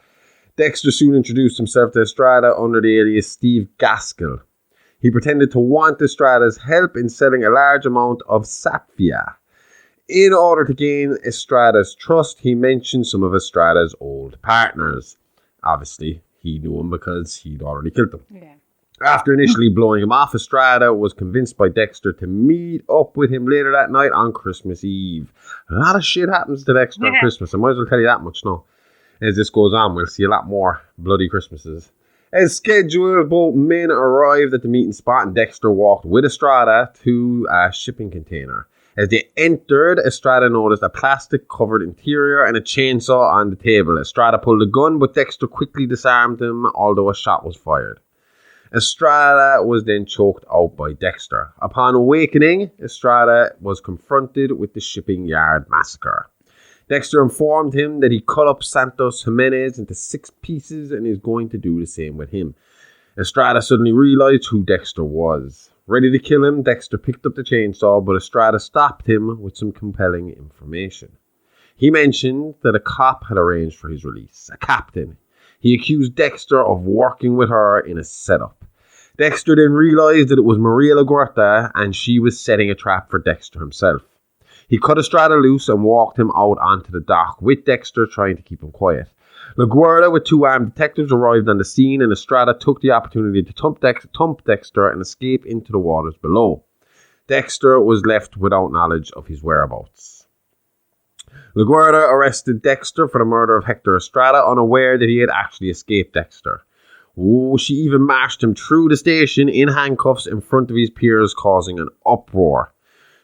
Dexter soon introduced himself to Estrada under the alias Steve Gaskell. He pretended to want Estrada's help in selling a large amount of Sapphia. In order to gain Estrada's trust, he mentioned some of Estrada's old partners. Obviously, he knew him because he'd already killed them. Yeah. After initially blowing him off, Estrada was convinced by Dexter to meet up with him later that night on Christmas Eve. A lot of shit happens to Dexter on Christmas. I might as well tell you that much now. As this goes on, we'll see a lot more bloody Christmases. As scheduled, both men arrived at the meeting spot and Dexter walked with Estrada to a shipping container. As they entered, Estrada noticed a plastic-covered interior and a chainsaw on the table. Estrada pulled a gun, but Dexter quickly disarmed him, although a shot was fired. Estrada was then choked out by Dexter. Upon awakening, Estrada was confronted with the shipping yard massacre. Dexter informed him that he cut up Santos Jimenez into 6 pieces and is going to do the same with him. Estrada suddenly realized who Dexter was. Ready to kill him, Dexter picked up the chainsaw, but Estrada stopped him with some compelling information. He mentioned that a cop had arranged for his release, a captain. He accused Dexter of working with her in a setup. Dexter then realized that it was Maria LaGuerta and she was setting a trap for Dexter himself. He cut Estrada loose and walked him out onto the dock with Dexter trying to keep him quiet. LaGuardia with 2 armed detectives arrived on the scene, and Estrada took the opportunity to thump Dexter and escape into the waters below. Dexter was left without knowledge of his whereabouts. LaGuardia arrested Dexter for the murder of Hector Estrada, unaware that he had actually escaped Dexter. She even marched him through the station in handcuffs in front of his peers, causing an uproar.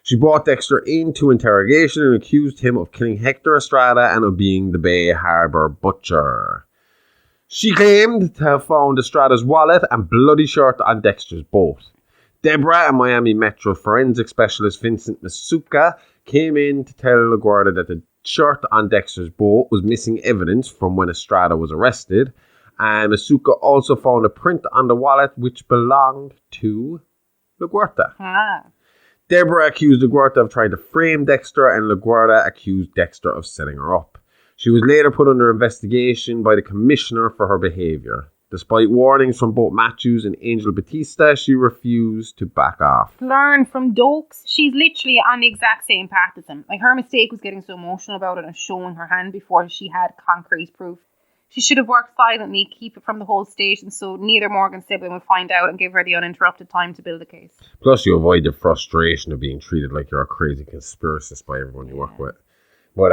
She brought Dexter into interrogation and accused him of killing Hector Estrada and of being the Bay Harbor butcher. She claimed to have found Estrada's wallet and bloody shirt on Dexter's boat. Deborah and Miami Metro forensic specialist Vincent Masuka came in to tell LaGuardia that the shirt on Dexter's boat was missing evidence from when Estrada was arrested, and Masuka also found a print on the wallet which belonged to LaGuardia. Deborah accused LaGuardia of trying to frame Dexter, and LaGuardia accused Dexter of setting her up. She was later put under investigation by the commissioner for her behaviour. Despite warnings from both Matthews and Angel Batista, she refused to back off. Learn from Dokes. She's literally on the exact same path as him. Like, her mistake was getting so emotional about it and showing her hand before she had concrete proof. She should have worked silently, keep it from the whole station so neither Morgan sibling would find out and give her the uninterrupted time to build a case. Plus, you avoid the frustration of being treated like you're a crazy conspiracist by everyone you work with. But,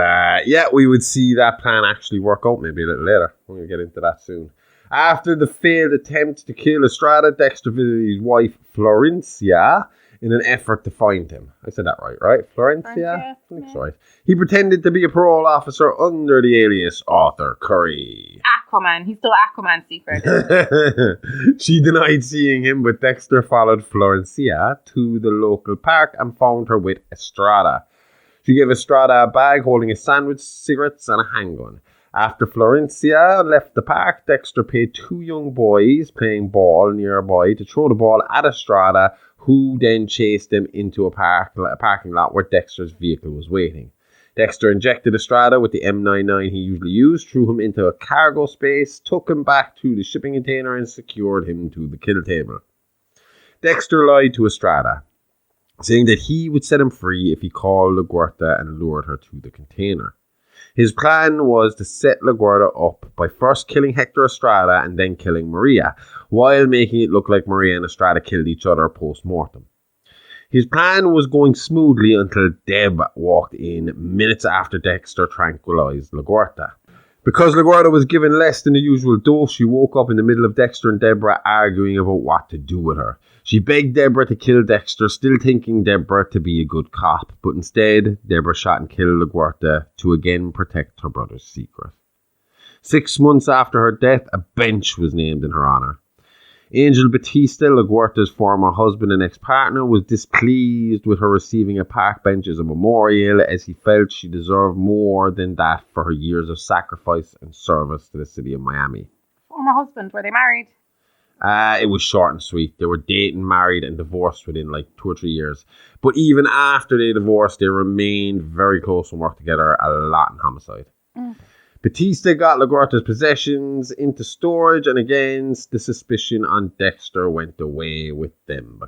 we would see that plan actually work out maybe a little later. We're going to get into that soon. After the failed attempt to kill Estrada, Dexter visited his wife, Florencia, in an effort to find him. I said that right? Florencia? That's right. He pretended to be a parole officer under the alias Arthur Curry. Aquaman. He's still Aquaman's secret. She denied seeing him, but Dexter followed Florencia to the local park and found her with Estrada. She gave Estrada a bag holding a sandwich, cigarettes, and a handgun. After Florencia left the park, Dexter paid 2 young boys playing ball nearby to throw the ball at Estrada, who then chased them into a parking lot where Dexter's vehicle was waiting. Dexter injected Estrada with the M99 he usually used, threw him into a cargo space, took him back to the shipping container, and secured him to the kill table. Dexter lied to Estrada, saying that he would set him free if he called LaGuardia and lured her to the container. His plan was to set LaGuardia up by first killing Hector Estrada and then killing Maria, while making it look like Maria and Estrada killed each other post-mortem. His plan was going smoothly until Deb walked in minutes after Dexter tranquilized LaGuardia. Because LaGuardia was given less than the usual dose, she woke up in the middle of Dexter and Deborah arguing about what to do with her. She begged Deborah to kill Dexter, still thinking Deborah to be a good cop, but instead, Deborah shot and killed LaGuardia to again protect her brother's secret. 6 months after her death, a bench was named in her honour. Angel Batista, LaGuardia's former husband and ex-partner, was displeased with her receiving a park bench as a memorial, as he felt she deserved more than that for her years of sacrifice and service to the city of Miami. Former husband, were they married? It was short and sweet. They were dating, married, and divorced within like 2 or 3 years. But even after they divorced, they remained very close and worked together a lot in homicide. Batista got LaGuardia's possessions into storage, and again, the suspicion on Dexter went away with them.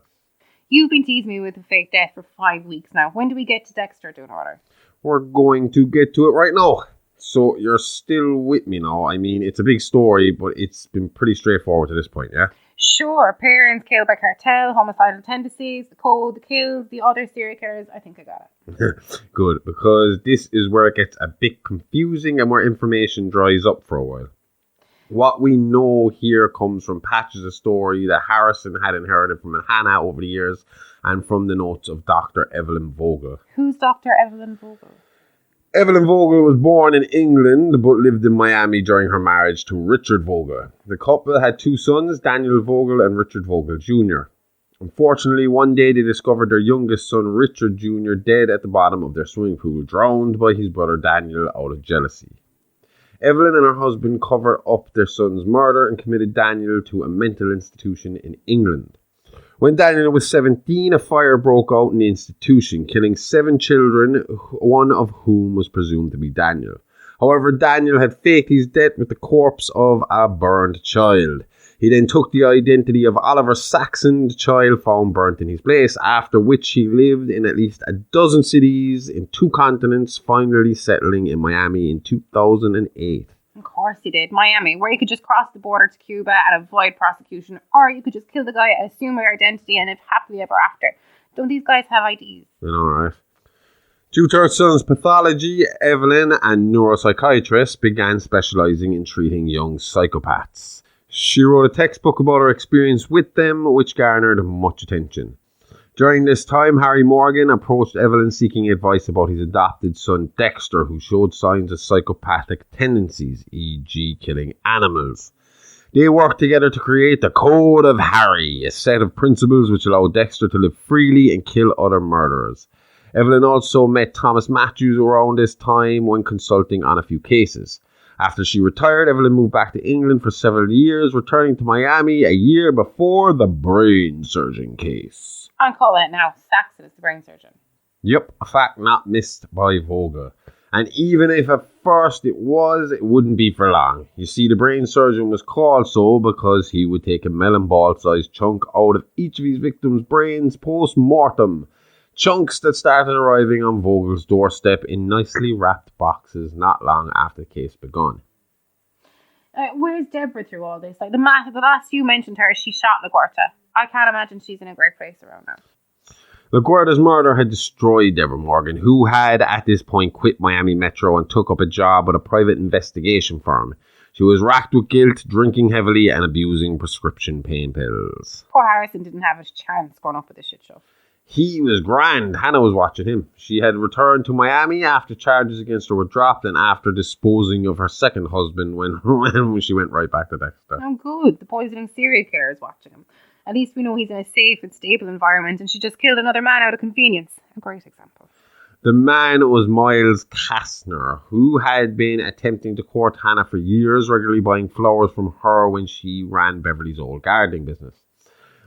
You've been teasing me with a fake death for 5 weeks now. When do we get to Dexter doing order? We're going to get to it right now. So you're still with me now. I mean, it's a big story, but it's been pretty straightforward to this point, yeah? Sure. Parents killed by cartel, homicidal tendencies, the code, the kills, the other serial killers. I think I got it. Good, because this is where it gets a bit confusing and where information dries up for a while. What we know here comes from patches of story that Harrison had inherited from Hannah over the years and from the notes of Dr. Evelyn Vogel. Who's Dr. Evelyn Vogel? Evelyn Vogel was born in England but lived in Miami during her marriage to Richard Vogel. The couple had 2 sons, Daniel Vogel and Richard Vogel Jr. Unfortunately, one day they discovered their youngest son, Richard Jr., dead at the bottom of their swimming pool, drowned by his brother Daniel out of jealousy. Evelyn and her husband covered up their son's murder and committed Daniel to a mental institution in England. When Daniel was 17, a fire broke out in the institution, killing 7 children, one of whom was presumed to be Daniel. However, Daniel had faked his death with the corpse of a burned child. He then took the identity of Oliver Saxon, the child found burnt in his place, after which he lived in at least a dozen cities in 2 continents, finally settling in Miami in 2008. Of course he did. Miami, where you could just cross the border to Cuba and avoid prosecution, or you could just kill the guy, assume your identity, and live happily ever after. Don't these guys have IDs? I know, right? Due to her son's pathology, Evelyn and neuropsychiatrists began specialising in treating young psychopaths. She wrote a textbook about her experience with them, which garnered much attention. During this time, Harry Morgan approached Evelyn seeking advice about his adopted son Dexter, who showed signs of psychopathic tendencies, e.g. killing animals. They worked together to create the Code of Harry, a set of principles which allowed Dexter to live freely and kill other murderers. Evelyn also met Thomas Matthews around this time when consulting on a few cases. After she retired, Evelyn moved back to England for several years, returning to Miami a year before the brain surgeon case. I'm calling it now. Saxon is the brain surgeon. Yep, a fact not missed by Vogel. And even if at first it wouldn't be for long. You see, the brain surgeon was called so because he would take a melon ball-sized chunk out of each of his victims' brains post-mortem. Chunks that started arriving on Vogel's doorstep in nicely wrapped boxes not long after the case begun. Where's Deborah through all this? Like the last you mentioned her, she shot LaGuerta. I can't imagine she's in a great place around now. LaGuerta's murder had destroyed Deborah Morgan, who had at this point quit Miami Metro and took up a job with a private investigation firm. She was racked with guilt, drinking heavily and abusing prescription pain pills. Poor Harrison didn't have a chance growing up with this shit show. He was grand. Hannah was watching him. She had returned to Miami after charges against her were dropped and after disposing of her second husband when she went right back to Dexter. Oh, good. The poisoning serial killer is watching him. At least we know he's in a safe and stable environment, and she just killed another man out of convenience. A great example. The man was Miles Kastner, who had been attempting to court Hannah for years, regularly buying flowers from her when she ran Beverly's old gardening business.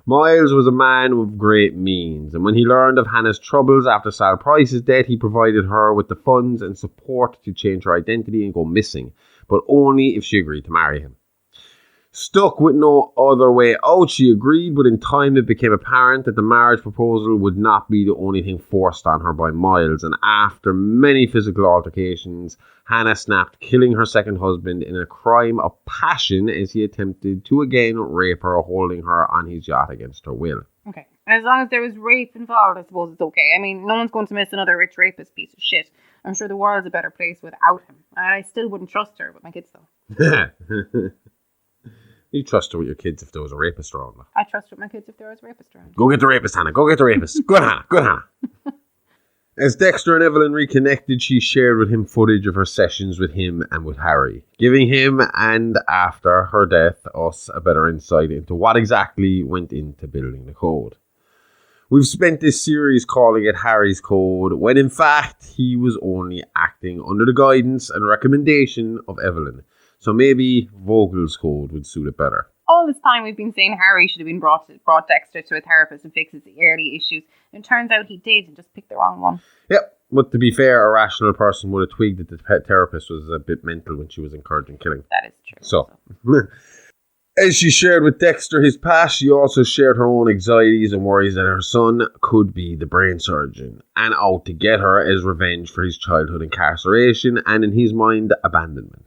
Miles was a man with great means, and when he learned of Hannah's troubles after Sal Price's death, he provided her with the funds and support to change her identity and go missing, but only if she agreed to marry him. Stuck with no other way out, she agreed, but in time it became apparent that the marriage proposal would not be the only thing forced on her by Miles, and after many physical altercations, Hannah snapped, killing her second husband in a crime of passion as he attempted to again rape her, holding her on his yacht against her will. Okay. As long as there was rape involved, I suppose it's okay. I mean, no one's going to miss another rich rapist piece of shit. I'm sure the world's a better place without him. And I still wouldn't trust her with my kids, though. You trust her with your kids if there was a rapist around. I trust with my kids if there was a rapist around. Go get the rapist, Hannah. Go get the rapist. Good, Hannah. Good, Hannah. As Dexter and Evelyn reconnected, she shared with him footage of her sessions with him and with Harry, giving him, and after her death, us a better insight into what exactly went into building the code. We've spent this series calling it Harry's Code, when in fact he was only acting under the guidance and recommendation of Evelyn. So maybe Vogel's Code would suit it better. All this time we've been saying Harry should have been brought Dexter to a therapist and fixes the early issues. And it turns out he did and just picked the wrong one. Yep, but to be fair, a rational person would have twigged that the therapist was a bit mental when she was encouraging killing. That is true. So, as she shared with Dexter his past, she also shared her own anxieties and worries that her son could be the brain surgeon and out to get her as revenge for his childhood incarceration and, in his mind, abandonment.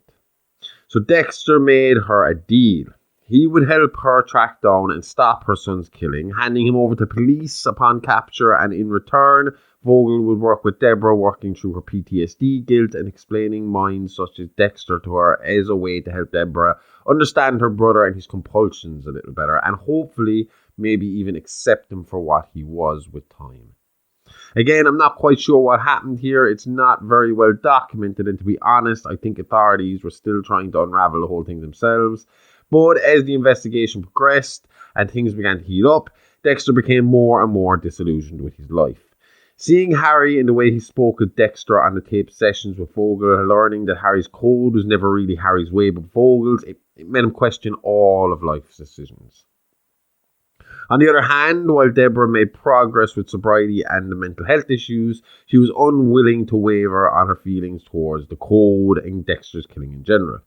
So Dexter made her a deal. He would help her track down and stop her son's killing, handing him over to police upon capture, and in return, Vogel would work with Deborah, working through her PTSD, guilt, and explaining minds such as Dexter to her as a way to help Deborah understand her brother and his compulsions a little better, and hopefully maybe even accept him for what he was with time. Again, I'm not quite sure what happened here. It's not very well documented, and to be honest, I think authorities were still trying to unravel the whole thing themselves. But as the investigation progressed and things began to heat up, Dexter became more and more disillusioned with his life. Seeing Harry in the way he spoke with Dexter on the tape sessions with Vogel, learning that Harry's code was never really Harry's way but Vogel's, it made him question all of life's decisions. On the other hand, while Deborah made progress with sobriety and the mental health issues, she was unwilling to waver on her feelings towards the code and Dexter's killing in general.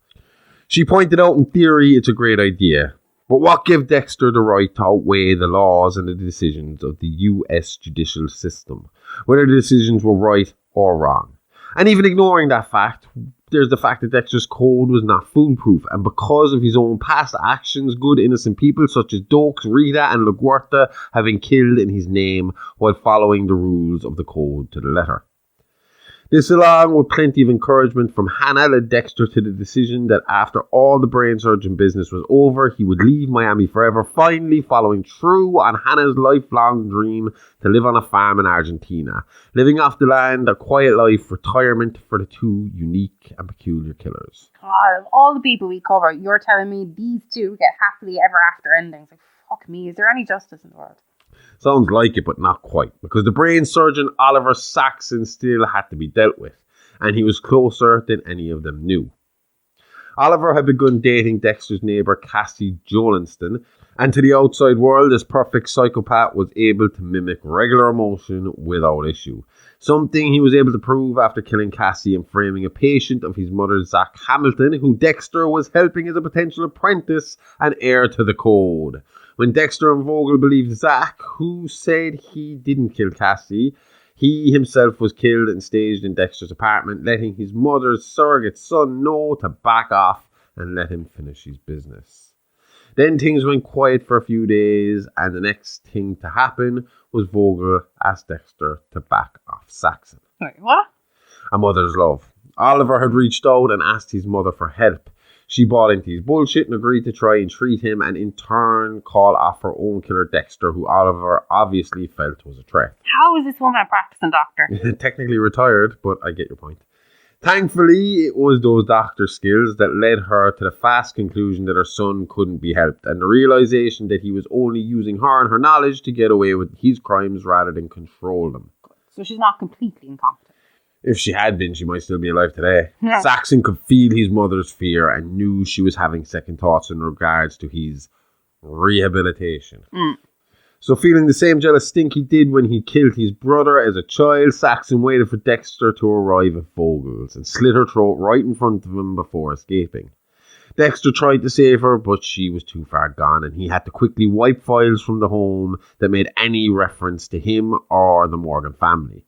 She pointed out in theory it's a great idea, But what gave Dexter the right to outweigh the laws and the decisions of the US judicial system, whether the decisions were right or wrong? And even ignoring that fact, there's the fact that Dexter's code was not foolproof, and because of his own past actions, good innocent people such as Dokes, Rita and LaGuerta have been killed in his name while following the rules of the code to the letter. This, along with plenty of encouragement from Hannah, led Dexter to the decision that after all the brain surgeon business was over, he would leave Miami forever, finally following true on Hannah's lifelong dream to live on a farm in Argentina, living off the land, a quiet life, retirement for the two unique and peculiar killers. God, of all the people we cover, you're telling me these two get happily ever after endings. Like, fuck me, is there any justice in the world? Sounds like it, but not quite, because the brain surgeon Oliver Saxon still had to be dealt with, and he was closer than any of them knew. Oliver had begun dating Dexter's neighbour Cassie Jolenston, and to the outside world, this perfect psychopath was able to mimic regular emotion without issue. Something he was able to prove after killing Cassie and framing a patient of his mother, Zach Hamilton, who Dexter was helping as a potential apprentice and heir to the code. When Dexter and Vogel believed Zach, who said he didn't kill Cassie, he himself was killed and staged in Dexter's apartment, letting his mother's surrogate son know to back off and let him finish his business. Then things went quiet for a few days, and the next thing to happen was Vogel asked Dexter to back off Saxon. Wait, what? A mother's love. Oliver had reached out and asked his mother for help. She bought into his bullshit and agreed to try and treat him, and in turn call off her own killer Dexter, who Oliver obviously felt was a threat. How is this woman a practicing doctor? Technically retired, but I get your point. Thankfully, it was those doctor skills that led her to the fast conclusion that her son couldn't be helped, and the realization that he was only using her and her knowledge to get away with his crimes rather than control them. So she's not completely incompetent. If she had been, she might still be alive today. Yeah. Saxon could feel his mother's fear and knew she was having second thoughts in regards to his rehabilitation. So feeling the same jealous stink he did when he killed his brother as a child, Saxon waited for Dexter to arrive at Vogel's and slit her throat right in front of him before escaping. Dexter tried to save her, but she was too far gone, and he had to quickly wipe files from the home that made any reference to him or the Morgan family.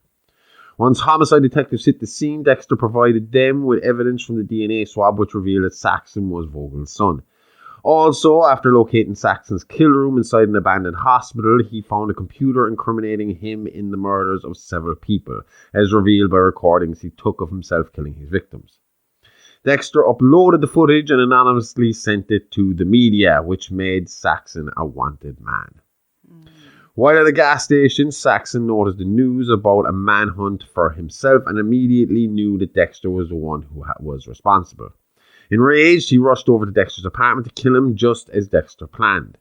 Once homicide detectives hit the scene, Dexter provided them with evidence from the DNA swab which revealed that Saxon was Vogel's son. Also, after locating Saxon's kill room inside an abandoned hospital, he found a computer incriminating him in the murders of several people, as revealed by recordings he took of himself killing his victims. Dexter uploaded the footage and anonymously sent it to the media, which made Saxon a wanted man. While at a gas station, Saxon noticed the news about a manhunt for himself and immediately knew that Dexter was the one who was responsible. Enraged, he rushed over to Dexter's apartment to kill him just as Dexter planned.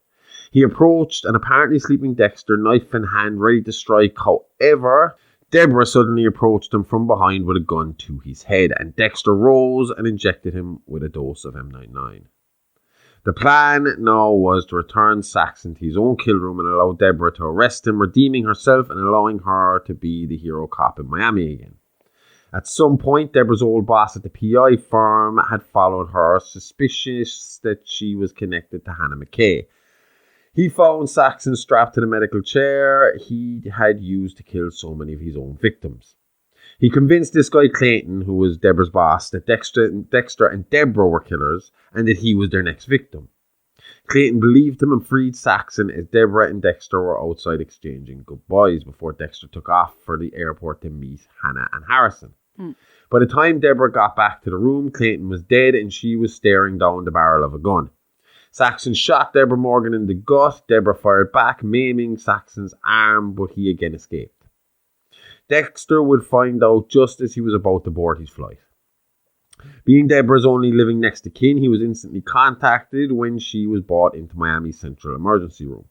He approached an apparently sleeping Dexter, knife in hand, ready to strike. However, Deborah suddenly approached him from behind with a gun to his head, and Dexter rose and injected him with a dose of M99. The plan now was to return Saxon to his own kill room and allow Deborah to arrest him, redeeming herself and allowing her to be the hero cop in Miami again. At some point, Deborah's old boss at the PI firm had followed her, suspicious that she was connected to Hannah McKay. He found Saxon strapped to the medical chair he had used to kill so many of his own victims. He convinced this guy Clayton, who was Deborah's boss, that Dexter and Deborah were killers and that he was their next victim. Clayton believed him and freed Saxon as Deborah and Dexter were outside exchanging goodbyes before Dexter took off for the airport to meet Hannah and Harrison. By the time Deborah got back to the room, Clayton was dead and she was staring down the barrel of a gun. Saxon shot Deborah Morgan in the gut. Deborah fired back, maiming Saxon's arm, but he again escaped. Dexter would find out just as he was about to board his flight. Being Deborah's only living next to kin, he was instantly contacted when she was brought into Miami's central emergency room.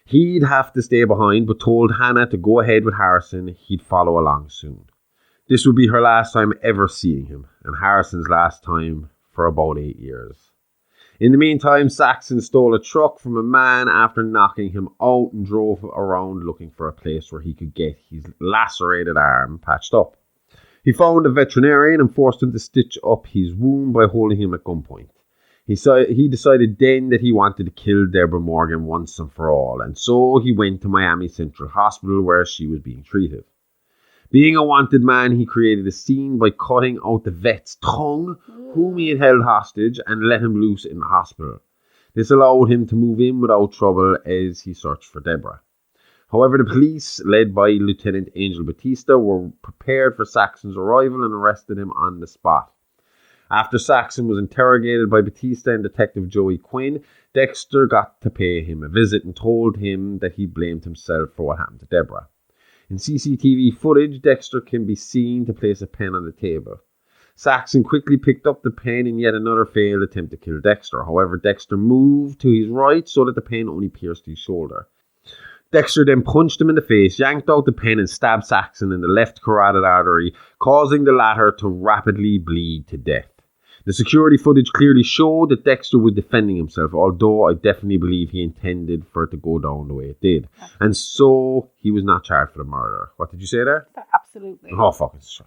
He'd have to stay behind, but told Hannah to go ahead with Harrison. He'd follow along soon. This would be her last time ever seeing him, and Harrison's last time for about 8 years. In the meantime, Saxon stole a truck from a man after knocking him out and drove around looking for a place where he could get his lacerated arm patched up. He found a veterinarian and forced him to stitch up his wound by holding him at gunpoint. He decided then that he wanted to kill Deborah Morgan once and for all, and so he went to Miami Central Hospital where she was being treated. Being a wanted man, he created a scene by cutting out the vet's tongue, whom he had held hostage, and let him loose in the hospital. This allowed him to move in without trouble as he searched for Deborah. However, the police, led by Lieutenant Angel Batista, were prepared for Saxon's arrival and arrested him on the spot. After Saxon was interrogated by Batista and Detective Joey Quinn, Dexter got to pay him a visit and told him that he blamed himself for what happened to Deborah. In CCTV footage, Dexter can be seen to place a pen on the table. Saxon quickly picked up the pen in yet another failed attempt to kill Dexter. However, Dexter moved to his right so that the pen only pierced his shoulder. Dexter then punched him in the face, yanked out the pen and stabbed Saxon in the left carotid artery, causing the latter to rapidly bleed to death. The security footage clearly showed that Dexter was defending himself, although I definitely believe he intended for it to go down the way it did. And so he was not charged for the murder. What did you say there? Absolutely. Oh, fucking shit.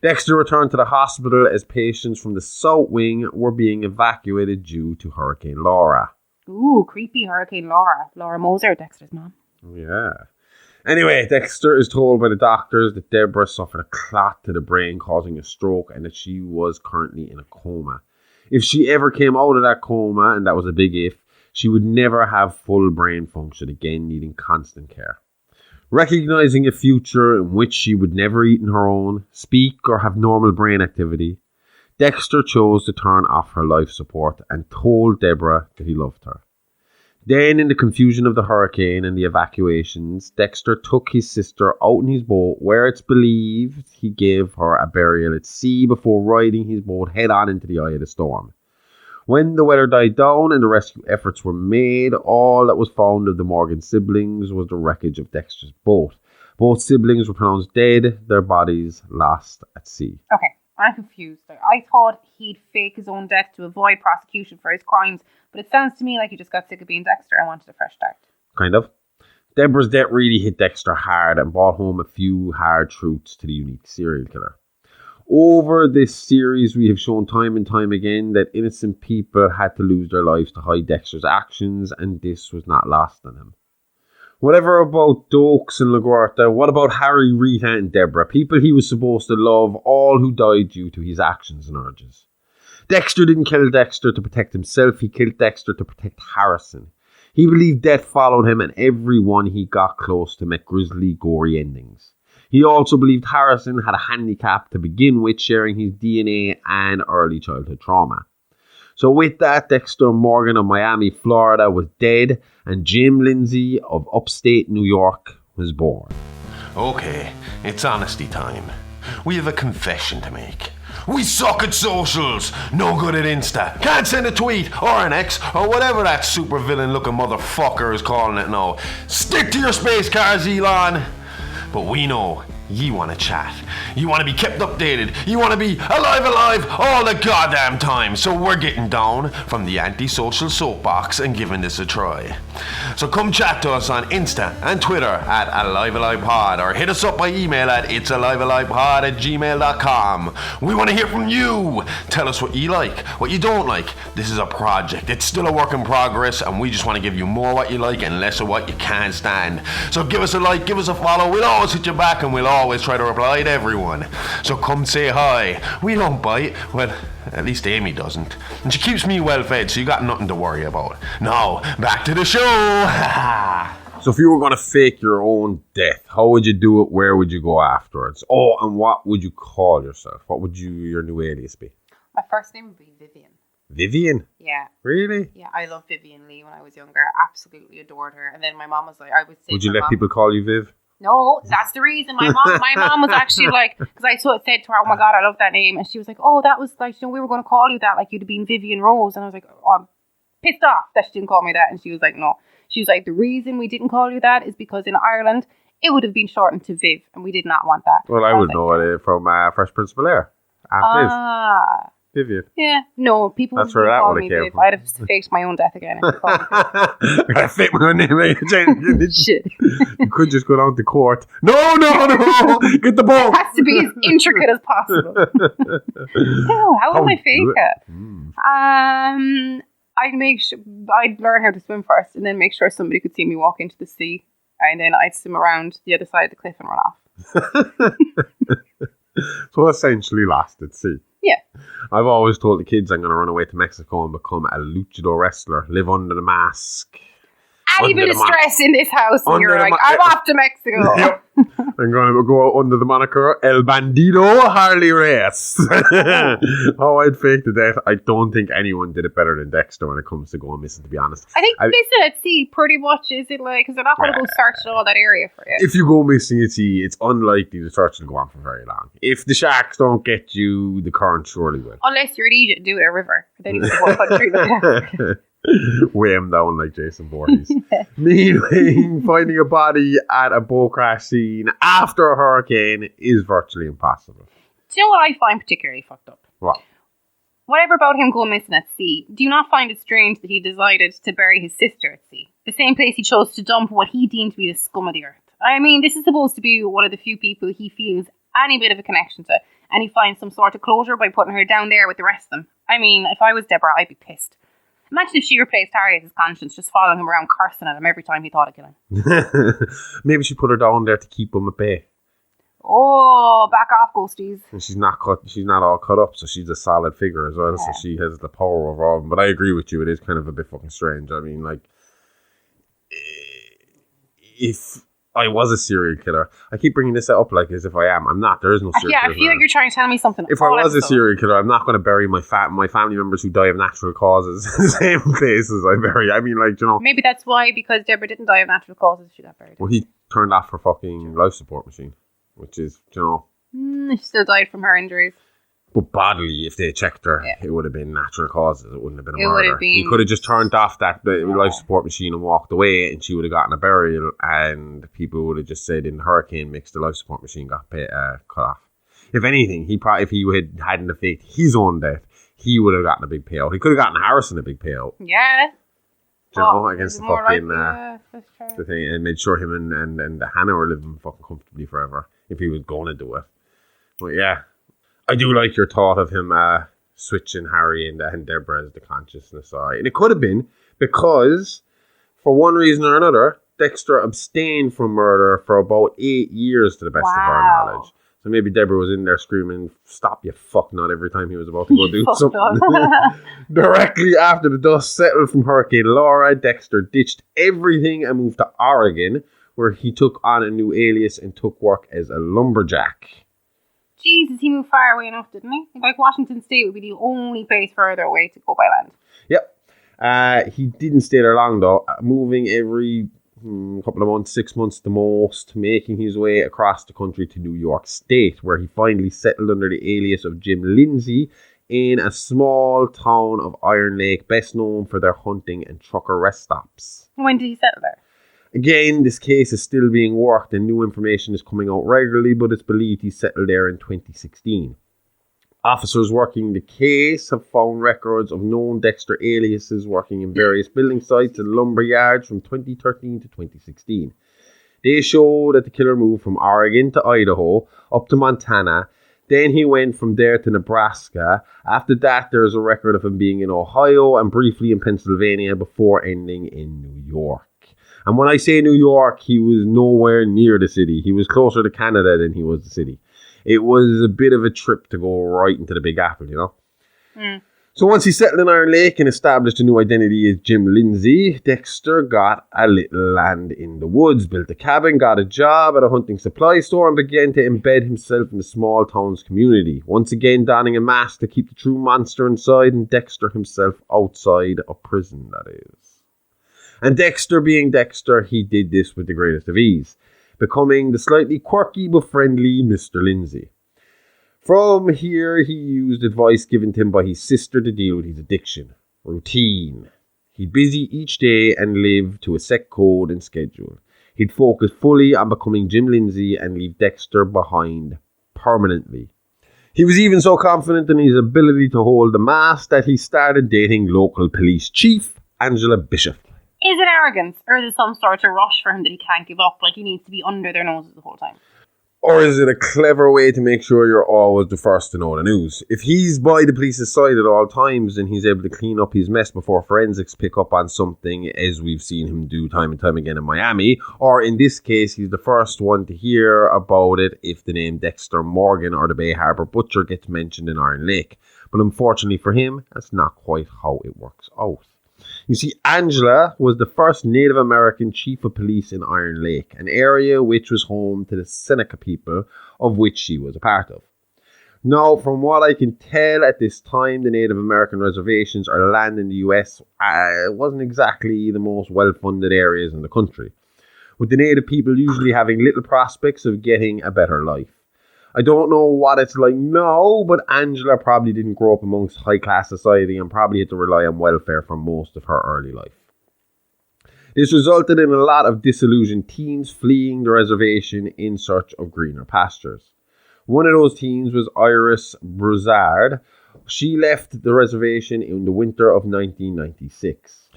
Dexter returned to the hospital as patients from the South Wing were being evacuated due to Hurricane Laura. Ooh, creepy Hurricane Laura. Laura Moser, Dexter's mom. Yeah. Anyway, Dexter is told by the doctors that Deborah suffered a clot to the brain causing a stroke and that she was currently in a coma. If she ever came out of that coma, and that was a big if, she would never have full brain function again, needing constant care. Recognizing a future in which she would never eat on her own, speak, or have normal brain activity, Dexter chose to turn off her life support and told Deborah that he loved her. Then, in the confusion of the hurricane and the evacuations, Dexter took his sister out in his boat where it's believed he gave her a burial at sea before riding his boat head on into the eye of the storm. When the weather died down and the rescue efforts were made, all that was found of the Morgan siblings was the wreckage of Dexter's boat. Both siblings were pronounced dead, their bodies lost at sea. Okay, I'm confused. I thought he'd fake his own death to avoid prosecution for his crimes, but it sounds to me like he just got sick of being Dexter and wanted a fresh start. Kind of. Deborah's death really hit Dexter hard and brought home a few hard truths to the unique serial killer. Over this series, we have shown time and time again that innocent people had to lose their lives to hide Dexter's actions, and this was not lost on him. Whatever about Dokes and LaGuardia, what about Harry, Rita and Deborah, people he was supposed to love, all who died due to his actions and urges? Dexter didn't kill Dexter to protect himself, he killed Dexter to protect Harrison. He believed death followed him and everyone he got close to met grisly, gory endings. He also believed Harrison had a handicap to begin with, sharing his DNA and early childhood trauma. So with that, Dexter Morgan of Miami, Florida was dead, and Jim Lindsay of upstate New York was born. Okay, it's honesty time. We have a confession to make. We suck at socials, no good at Insta, can't send a tweet or an X or whatever that super villain looking motherfucker is calling it now. Stick to your space cars, Elon. But we know you want to chat, you want to be kept updated, you want to be alive all the goddamn time. So we're getting down from the antisocial soapbox and giving this a try. So come chat to us on Insta and Twitter at AliveAlivePod, or hit us up by email at itsalivealivepod@gmail.com. We want to hear from you. Tell us what you like, what you don't like. This is a project, it's still a work in progress, and we just want to give you more what you like and less of what you can't stand. So give us a like, give us a follow, we'll always hit you back and we'll always try to reply to everyone. So come say hi. We don't bite. Well, at least Amy doesn't. And she keeps me well fed, so you got nothing to worry about. Now, back to the show. So if you were going to fake your own death, how would you do it? Where would you go afterwards? Oh, and what would you call yourself? What would your new alias be? My first name would be Vivian. Vivian? Yeah. Really? Yeah, I loved Vivian Lee when I was younger. Absolutely adored her. And then my mom was like, I would say. Would you let people call you Viv? No, that's the reason. My mom was actually like, because I said to her, oh my God, I love that name. And she was like, oh, that was like, we were going to call you that, like you'd have been Vivian Rose. And I was like, oh, I'm pissed off that she didn't call me that. And she was like, no. She was like, the reason we didn't call you that is because in Ireland, it would have been shortened to Viv. And we did not want that. Well, I would know it from Fresh Prince of Bel-Air. Viv. Vivian. Yeah. No, people That's would where that call would've me came Viv. from. I'd have faked my own death again. If you called me Viv. I fit my name. Shit. You could just go down to court. No. Get the ball. It has to be as intricate as possible. No, how would I fake it? I'd learn how to swim first, and then make sure somebody could see me walk into the sea, and then I'd swim around the other side of the cliff and run off. So essentially lost at sea. Yeah. I've always told the kids I'm going to run away to Mexico and become a luchador wrestler, live under the mask. Any Under bit of the stress in this house, and Under you're the like, ma- I'm off to Mexico. Yep. I'm going to go out under the moniker El Bandido Harley Reyes. Oh, I'd fake the death. I don't think anyone did it better than Dexter when it comes to going missing, to be honest. I think missing at sea pretty much is it like, because they're not going to go search all that area for you. If you go missing at sea, it's unlikely the search will go on for very long. If the sharks don't get you, the current surely will. Unless you're in Egypt and do it in a river. Then you can go country. Weigh him down like Jason Voorhees. Meanwhile, finding a body at a boat crash scene after a hurricane is virtually impossible. Do you know what I find particularly fucked up? What? Whatever about him going missing at sea, do you not find it strange that he decided to bury his sister at sea? The same place he chose to dump what he deemed to be the scum of the earth. I mean, this is supposed to be one of the few people he feels any bit of a connection to, and he finds some sort of closure by putting her down there with the rest of them. I mean, if I was Deborah, I'd be pissed. Imagine if she replaced Harry as his conscience, just following him around cursing at him every time he thought of killing him. Maybe she put her down there to keep him at bay. Oh, back off, ghosties. And she's not all cut up, so she's a solid figure as well, so she has the power over all of them. But I agree with you, it is kind of a bit fucking strange. I mean, like, if I was a serial killer, I keep bringing this up like as if I am. I'm not. There is no serial killer. I feel like you're trying to tell me something. If I was a serial killer, I'm not going to bury my family members who die of natural causes in the same places I bury. I mean, like, you know. Maybe that's why, because Deborah didn't die of natural causes, she got buried. Well, he turned off her fucking life support machine, which is, you know. She still died from her injuries. But bodily, if they checked her, it would have been natural causes. It wouldn't have been a It would murder. have been- He could have just turned off that life support machine and walked away, and she would have gotten a burial, and people would have just said in the hurricane mix, the life support machine got cut off. If anything, if he hadn't faked his own death, he would have gotten a big payout. He could have gotten Harrison a big payout. Yeah. You know, against the fucking that's the thing, and made sure him and Hannah were living fucking comfortably forever if he was going to do it. But yeah, I do like your thought of him switching Harry and Deborah as the consciousness side. And it could have been because, for one reason or another, Dexter abstained from murder for about 8 years to the best of our knowledge. So maybe Deborah was in there screaming, "Stop, you fucknut," every time he was about to go do something. Directly after the dust settled from Hurricane Laura, Dexter ditched everything and moved to Oregon, where he took on a new alias and took work as a lumberjack. Jesus, he moved far away enough, didn't he? Like Washington State would be the only place further away to go by land. Yep. He didn't stay there long, though, moving every couple of months, 6 months the most, making his way across the country to New York State, where he finally settled under the alias of Jim Lindsay in a small town of Iron Lake, best known for their hunting and trucker rest stops. When did he settle there? Again, this case is still being worked and new information is coming out regularly, but it's believed he settled there in 2016. Officers working the case have found records of known Dexter aliases working in various building sites and lumber yards from 2013 to 2016. They show that the killer moved from Oregon to Idaho, up to Montana. Then he went from there to Nebraska. After that, there's a record of him being in Ohio and briefly in Pennsylvania before ending in New York. And when I say New York, he was nowhere near the city. He was closer to Canada than he was the city. It was a bit of a trip to go right into the Big Apple, you know? So once he settled in Iron Lake and established a new identity as Jim Lindsay, Dexter got a little land in the woods, built a cabin, got a job at a hunting supply store, and began to embed himself in the small town's community. Once again, donning a mask to keep the true monster inside, and Dexter himself outside of prison, that is. And Dexter being Dexter, he did this with the greatest of ease, becoming the slightly quirky but friendly Mr. Lindsay. From here, he used advice given to him by his sister to deal with his addiction. Routine. He'd busy each day and live to a set code and schedule. He'd focus fully on becoming Jim Lindsay and leave Dexter behind permanently. He was even so confident in his ability to hold the mask that he started dating local police chief Angela Bishop. Is it arrogance, or is it some sort of rush for him that he can't give up, like he needs to be under their noses the whole time? Or is it a clever way to make sure you're always the first to know the news? If he's by the police's side at all times, then he's able to clean up his mess before forensics pick up on something, as we've seen him do time and time again in Miami. Or in this case, he's the first one to hear about it if the name Dexter Morgan or the Bay Harbor Butcher gets mentioned in Iron Lake. But unfortunately for him, that's not quite how it works out. You see, Angela was the first Native American chief of police in Iron Lake, an area which was home to the Seneca people, of which she was a part of. Now, from what I can tell at this time, the Native American reservations or land in the US wasn't exactly the most well-funded areas in the country, with the Native people usually having little prospects of getting a better life. I don't know what it's like now, but Angela probably didn't grow up amongst high-class society and probably had to rely on welfare for most of her early life. This resulted in a lot of disillusioned teens fleeing the reservation in search of greener pastures. One of those teens was Iris Broussard. She left the reservation in the winter of 1996.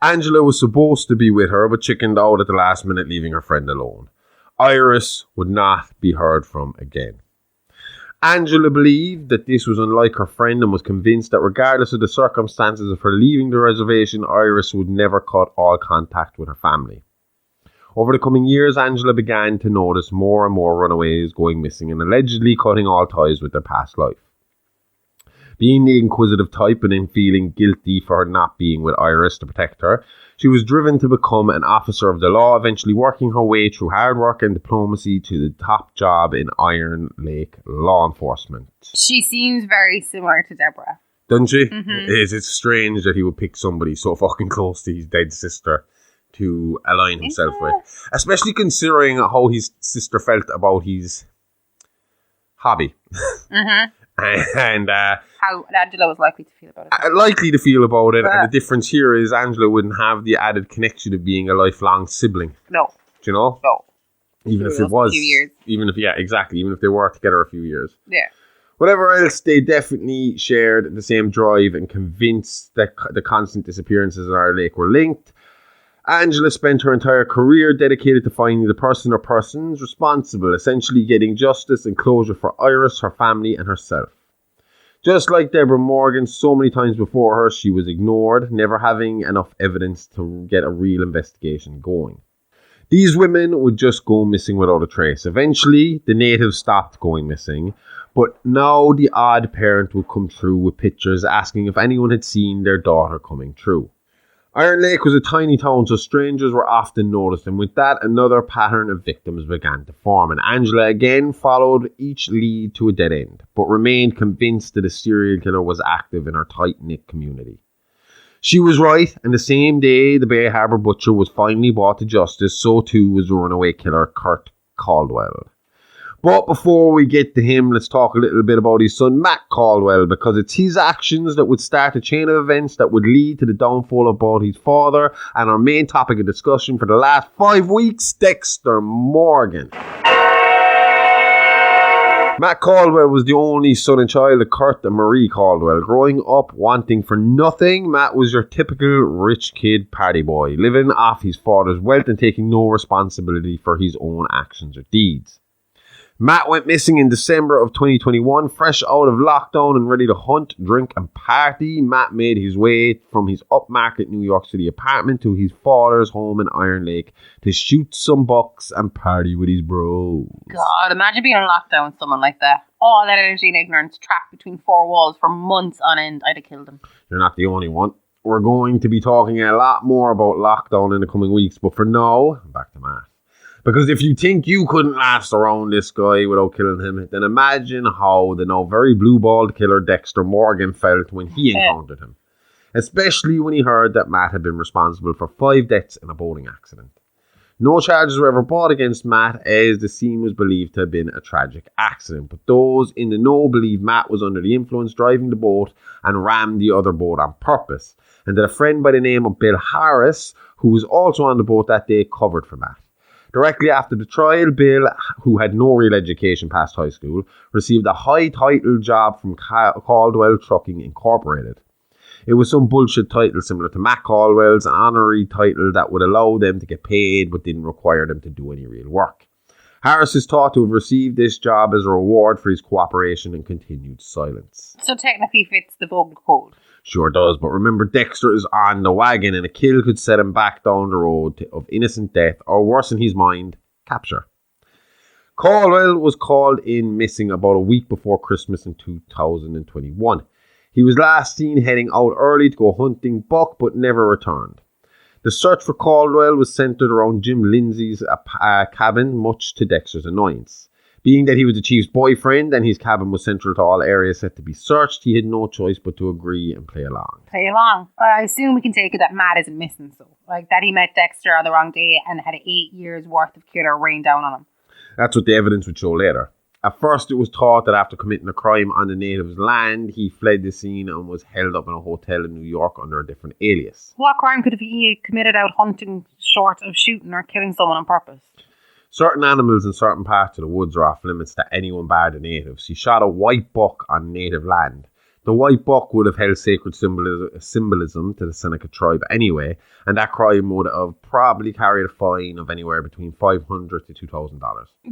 Angela was supposed to be with her, but chickened out at the last minute, leaving her friend alone. Iris would not be heard from again. Angela believed that this was unlike her friend and was convinced that regardless of the circumstances of her leaving the reservation, Iris would never cut all contact with her family. Over the coming years, Angela began to notice more and more runaways going missing and allegedly cutting all ties with their past life. Being the inquisitive type and then feeling guilty for her not being with Iris to protect her, she was driven to become an officer of the law, eventually working her way through hard work and diplomacy to the top job in Iron Lake law enforcement. She seems very similar to Deborah. Doesn't she? Mm-hmm. It's strange that he would pick somebody so fucking close to his dead sister to align himself with. Especially considering how his sister felt about his hobby. Mm-hmm. And how Angela was likely to feel about it. And the difference here is Angela wouldn't have the added connection of being a lifelong sibling. No. Do you know? No. Even if it was. A few years. Even if they were together a few years. Yeah. Whatever else, they definitely shared the same drive and convinced that the constant disappearances in Iron Lake were linked. Angela spent her entire career dedicated to finding the person or persons responsible, essentially getting justice and closure for Iris, her family, and herself. Just like Deborah Morgan, so many times before her, she was ignored, never having enough evidence to get a real investigation going. These women would just go missing without a trace. Eventually, the natives stopped going missing, but now the odd parent would come through with pictures asking if anyone had seen their daughter coming through. Iron Lake was a tiny town, so strangers were often noticed, and with that, another pattern of victims began to form, and Angela again followed each lead to a dead end, but remained convinced that a serial killer was active in her tight-knit community. She was right, and the same day the Bay Harbor Butcher was finally brought to justice, so too was the runaway killer Kurt Caldwell. But before we get to him, let's talk a little bit about his son, Matt Caldwell, because it's his actions that would start a chain of events that would lead to the downfall of both his father and our main topic of discussion for the last 5 weeks, Dexter Morgan. Matt Caldwell was the only son and child of Kurt and Marie Caldwell. Growing up wanting for nothing, Matt was your typical rich kid party boy, living off his father's wealth and taking no responsibility for his own actions or deeds. Matt went missing in December of 2021, fresh out of lockdown and ready to hunt, drink and party. Matt made his way from his upmarket New York City apartment to his father's home in Iron Lake to shoot some bucks and party with his bros. God, imagine being on lockdown with someone like that. All that energy and ignorance trapped between four walls for months on end. I'd have killed him. You're not the only one. We're going to be talking a lot more about lockdown in the coming weeks, but for now, back to Matt. Because if you think you couldn't last around this guy without killing him, then imagine how the now very blue-balled killer Dexter Morgan felt when he encountered him. Especially when he heard that Matt had been responsible for 5 deaths in a boating accident. No charges were ever brought against Matt, as the scene was believed to have been a tragic accident. But those in the know believe Matt was under the influence driving the boat and rammed the other boat on purpose. And that a friend by the name of Bill Harris, who was also on the boat that day, covered for Matt. Directly after the trial, Bill, who had no real education past high school, received a high-title job from Caldwell Trucking Incorporated. It was some bullshit title similar to Matt Caldwell's, an honorary title that would allow them to get paid but didn't require them to do any real work. Harris is thought to have received this job as a reward for his cooperation and continued silence. So technically fits the Vogel code. Sure does, but remember Dexter is on the wagon and a kill could set him back down the road of innocent death or, worse in his mind, capture. Caldwell was called in missing about a week before Christmas in 2021. He was last seen heading out early to go hunting buck but never returned. The search for Caldwell was centered around Jim Lindsay's cabin, much to Dexter's annoyance. Being that he was the chief's boyfriend and his cabin was central to all areas set to be searched, he had no choice but to agree and play along. Play along. I assume we can take it that Matt isn't missing, so. Like, that he met Dexter on the wrong day and had 8 years worth of killer rain down on him. That's what the evidence would show later. At first, it was thought that after committing a crime on the natives' land, he fled the scene and was held up in a hotel in New York under a different alias. What crime could he committed out hunting short of shooting or killing someone on purpose? Certain animals in certain parts of the woods are off limits to anyone bar the natives. He shot a white buck on native land. The white buck would have held sacred symbolism to the Seneca tribe anyway, and that crime would have probably carried a fine of anywhere between $500 to $2,000.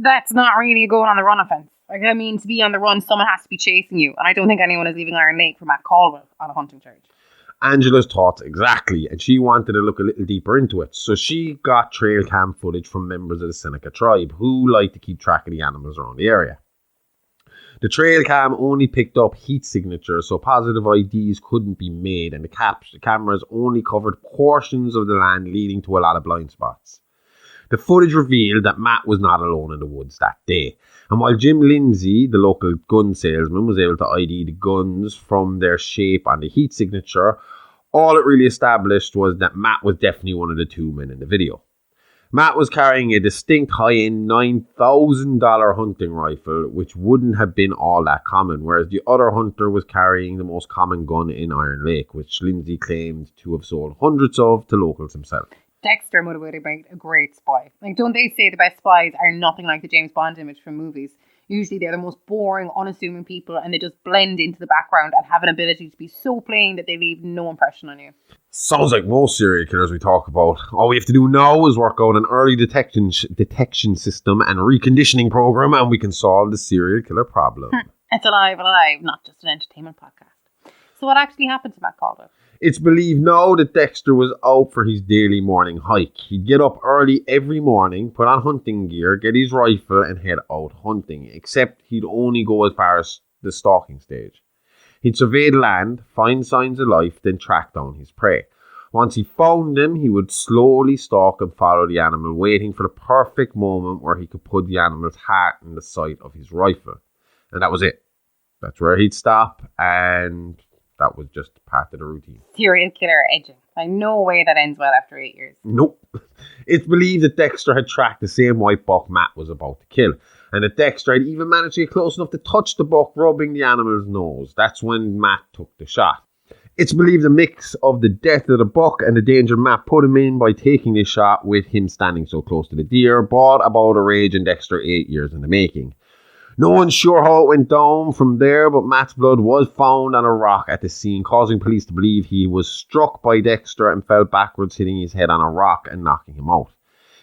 That's not really a going on the run offence. Like, I mean, to be on the run, someone has to be chasing you, and I don't think anyone is leaving Iron Lake for Matt Caldwell on a hunting charge. Angela's thoughts exactly, and she wanted to look a little deeper into it, so she got trail cam footage from members of the Seneca tribe who like to keep track of the animals around the area. The trail cam only picked up heat signatures, so positive IDs couldn't be made, and the cameras only covered portions of the land, leading to a lot of blind spots. The footage revealed that Matt was not alone in the woods that day, and while Jim Lindsay, the local gun salesman, was able to ID the guns from their shape on the heat signature, all it really established was that Matt was definitely one of the two men in the video. Matt was carrying a distinct high-end $9,000 hunting rifle, which wouldn't have been all that common, whereas the other hunter was carrying the most common gun in Iron Lake, which Lindsay claimed to have sold hundreds of to locals himself. Dexter would have been a great spy. Like, don't they say the best spies are nothing like the James Bond image from movies? Usually they're the most boring, unassuming people, and they just blend into the background and have an ability to be so plain that they leave no impression on you. Sounds like most serial killers we talk about. All we have to do now is work out an early detection system and reconditioning program, and we can solve the serial killer problem. It's alive, not just an entertainment podcast. So what actually happened to Matt Caldwell? It's believed now that Dexter was out for his daily morning hike. He'd get up early every morning, put on hunting gear, get his rifle and head out hunting, except he'd only go as far as the stalking stage. He'd survey the land, find signs of life, then track down his prey. Once he found them, he would slowly stalk and follow the animal, waiting for the perfect moment where he could put the animal's heart in the sight of his rifle. And that was it. That's where he'd stop, and that was just part of the routine. Serial killer edging. Like, no way that ends well after 8 years. Nope. It's believed that Dexter had tracked the same white buck Matt was about to kill, and that Dexter had even managed to get close enough to touch the buck, rubbing the animal's nose. That's when Matt took the shot. It's believed a mix of the death of the buck and the danger Matt put him in by taking this shot with him standing so close to the deer brought about a rage in Dexter 8 years in the making. No one's sure how it went down from there, but Matt's blood was found on a rock at the scene, causing police to believe he was struck by Dexter and fell backwards, hitting his head on a rock and knocking him out.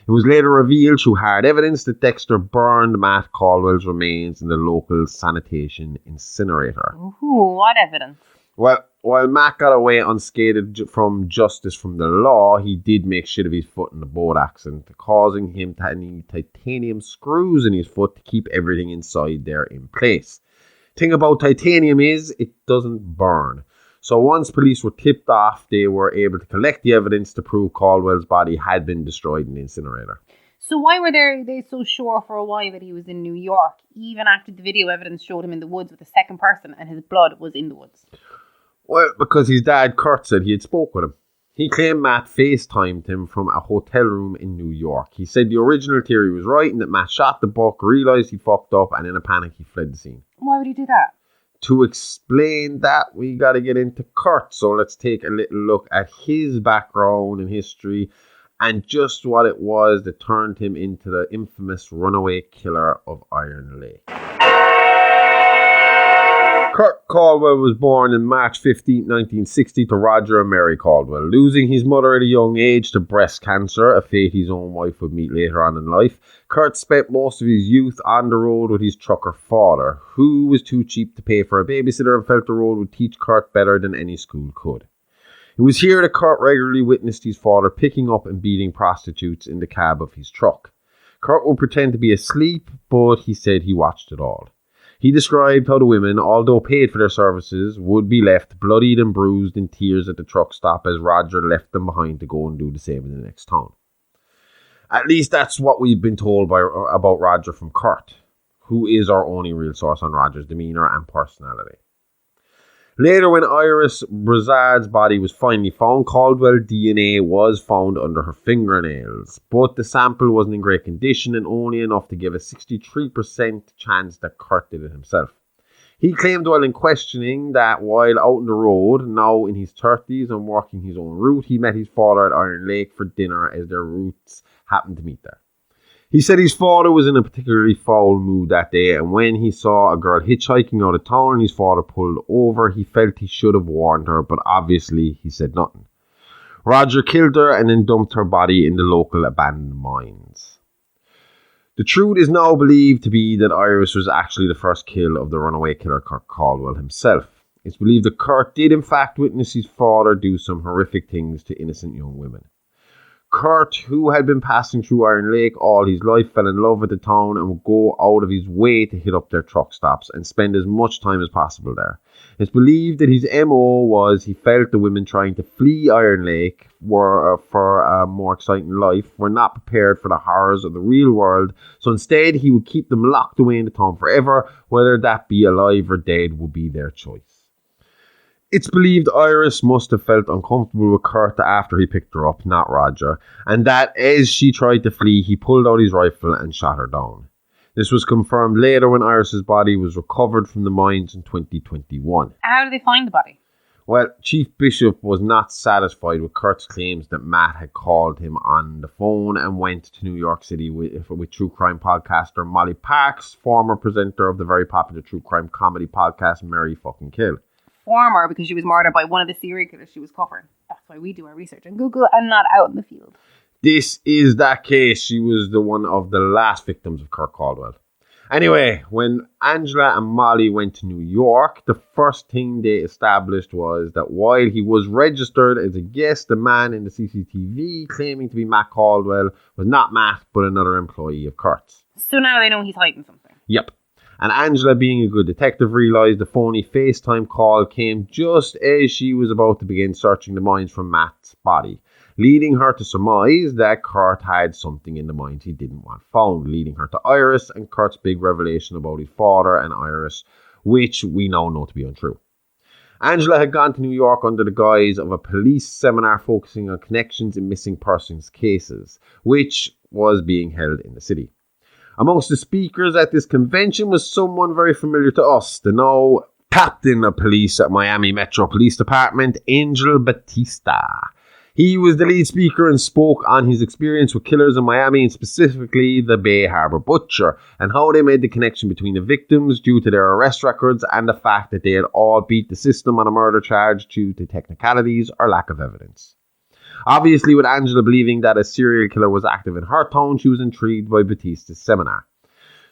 It was later revealed through hard evidence that Dexter burned Matt Caldwell's remains in the local sanitation incinerator. Ooh, what evidence? Well, while Matt got away unscathed from justice from the law, he did make shit of his foot in the boat accident, causing him to need titanium screws in his foot to keep everything inside there in place. Thing about titanium is, it doesn't burn. So once police were tipped off, they were able to collect the evidence to prove Caldwell's body had been destroyed in the incinerator. So why were they so sure for a while that he was in New York, even after the video evidence showed him in the woods with a second person and his blood was in the woods? Well, because his dad, Kurt, said he had spoke with him. He claimed Matt FaceTimed him from a hotel room in New York. He said the original theory was right and that Matt shot the buck, realised he fucked up, and in a panic he fled the scene. Why would he do that? To explain that, we got to get into Kurt. So let's take a little look at his background and history and just what it was that turned him into the infamous runaway killer of Iron Lake. Kurt Caldwell was born on March 15, 1960 to Roger and Mary Caldwell. Losing his mother at a young age to breast cancer, a fate his own wife would meet later on in life, Kurt spent most of his youth on the road with his trucker father, who was too cheap to pay for a babysitter and felt the road would teach Kurt better than any school could. It was here that Kurt regularly witnessed his father picking up and beating prostitutes in the cab of his truck. Kurt would pretend to be asleep, but he said he watched it all. He described how the women, although paid for their services, would be left bloodied and bruised in tears at the truck stop as Roger left them behind to go and do the same in the next town. At least that's what we've been told about Roger from Kurt, who is our only real source on Roger's demeanour and personality. Later, when Iris Broussard's body was finally found, Caldwell DNA was found under her fingernails, but the sample wasn't in great condition and only enough to give a 63% chance that Kurt did it himself. He claimed while in questioning that while out on the road, now in his 30s and working his own route, he met his father at Iron Lake for dinner as their routes happened to meet there. He said his father was in a particularly foul mood that day, and when he saw a girl hitchhiking out of town and his father pulled over, he felt he should have warned her, but obviously he said nothing. Roger killed her and then dumped her body in the local abandoned mines. The truth is now believed to be that Iris was actually the first kill of the runaway killer Kurt Caldwell himself. It's believed that Kurt did in fact witness his father do some horrific things to innocent young women. Kurt, who had been passing through Iron Lake all his life, fell in love with the town and would go out of his way to hit up their truck stops and spend as much time as possible there. It's believed that his MO was he felt the women trying to flee Iron Lake for a more exciting life were not prepared for the horrors of the real world, so instead he would keep them locked away in the town forever, whether that be alive or dead would be their choice. It's believed Iris must have felt uncomfortable with Kurt after he picked her up, not Roger, and that as she tried to flee, he pulled out his rifle and shot her down. This was confirmed later when Iris's body was recovered from the mines in 2021. How did they find the body? Well, Chief Bishop was not satisfied with Kurt's claims that Matt had called him on the phone and went to New York City with true crime podcaster Molly Parks, former presenter of the very popular true crime comedy podcast Mary Fucking Kill. Former, because she was murdered by one of the serial killers she was covering. That's why we do our research on Google and not out in the field. This is that case. She was the one of the last victims of Kurt Caldwell. Anyway, when Angela and Molly went to New York, the first thing they established was that while he was registered as a guest, the man in the CCTV claiming to be Matt Caldwell was not Matt, but another employee of Kurt's. So now they know he's hiding something. Yep. And Angela, being a good detective, realised the phony FaceTime call came just as she was about to begin searching the mines for Matt's body, leading her to surmise that Kurt had something in the mines he didn't want found, leading her to Iris and Kurt's big revelation about his father and Iris, which we now know to be untrue. Angela had gone to New York under the guise of a police seminar focusing on connections in missing persons cases, which was being held in the city. Amongst the speakers at this convention was someone very familiar to us, the now captain of police at Miami Metro Police Department, Angel Batista. He was the lead speaker and spoke on his experience with killers in Miami, and specifically the Bay Harbor Butcher, and how they made the connection between the victims due to their arrest records and the fact that they had all beat the system on a murder charge due to technicalities or lack of evidence. Obviously, with Angela believing that a serial killer was active in her town, she was intrigued by Batista's seminar.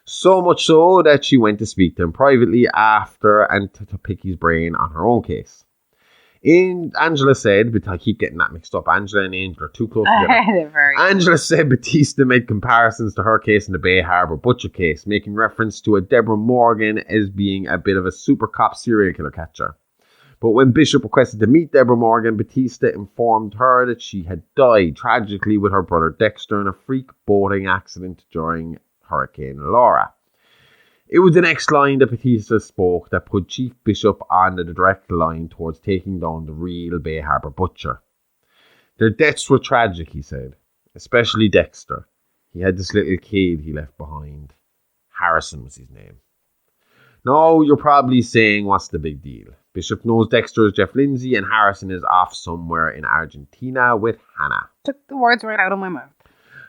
So much so that she went to speak to him privately after and to pick his brain on her own case. Angela said, but I keep getting that mixed up, Angela and Angel are too close together. Angela said Batista made comparisons to her case in the Bay Harbor Butcher case, making reference to a Deborah Morgan as being a bit of a super cop serial killer catcher. But when Bishop requested to meet Deborah Morgan, Batista informed her that she had died tragically with her brother Dexter in a freak boating accident during Hurricane Laura. It was the next line that Batista spoke that put Chief Bishop on the direct line towards taking down the real Bay Harbor Butcher. Their deaths were tragic, he said, especially Dexter. He had this little kid he left behind. Harrison was his name. Now, you're probably saying, what's the big deal? Bishop knows Dexter as Jeff Lindsay, and Harrison is off somewhere in Argentina with Hannah. Took the words right out of my mouth.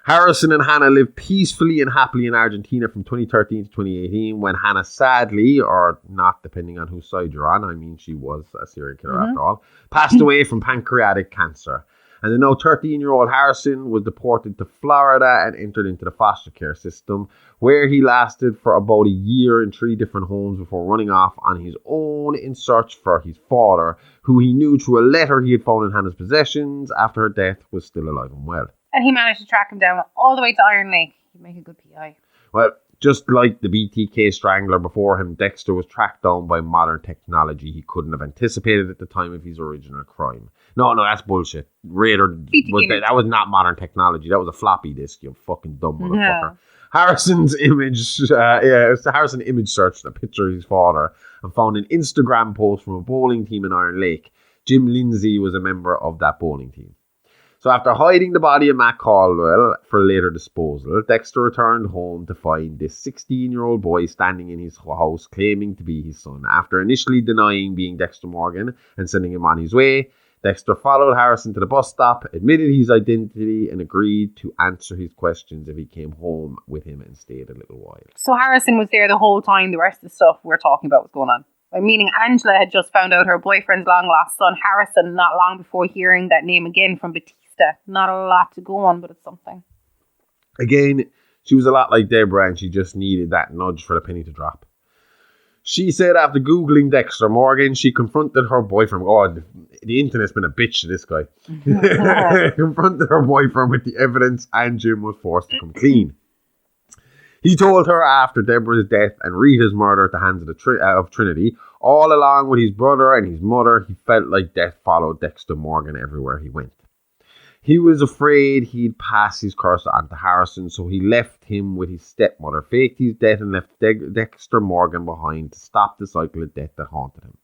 Harrison and Hannah lived peacefully and happily in Argentina from 2013 to 2018, when Hannah sadly, or not depending on whose side you're on, I mean she was a serial killer after all, passed away from pancreatic cancer. And the now 13-year-old Harrison was deported to Florida and entered into the foster care system, where he lasted for about a year in 3 different homes before running off on his own in search for his father, who he knew through a letter he had found in Hannah's possessions after her death was still alive and well. And he managed to track him down all the way to Iron Lake. He'd make a good PI. Well, just like the BTK Strangler before him, Dexter was tracked down by modern technology he couldn't have anticipated at the time of his original crime. No, that's bullshit. That was not modern technology. That was a floppy disk, you fucking dumb motherfucker. Yeah. Harrison image searched a picture of his father and found an Instagram post from a bowling team in Iron Lake. Jim Lindsay was a member of that bowling team. So after hiding the body of Matt Caldwell for later disposal, Dexter returned home to find this 16-year-old boy standing in his house claiming to be his son. After initially denying being Dexter Morgan and sending him on his way, Dexter followed Harrison to the bus stop, admitted his identity, and agreed to answer his questions if he came home with him and stayed a little while. So Harrison was there the whole time the rest of the stuff we're talking about was going on? Meaning Angela had just found out her boyfriend's long-lost son, Harrison, not long before hearing that name again from Batista. Not a lot to go on, but it's something. Again, she was a lot like Deborah, and she just needed that nudge for the penny to drop. She said after Googling Dexter Morgan, she confronted her boyfriend. Oh, the internet's been a bitch to this guy. Confronted her boyfriend with the evidence, and Jim was forced to come clean. He told her after Deborah's death and Rita's murder at the hands of Trinity, all along with his brother and his mother, he felt like death followed Dexter Morgan everywhere he went. He was afraid he'd pass his curse on to Harrison, so he left him with his stepmother, faked his death, and left Dexter Morgan behind to stop the cycle of death that haunted him.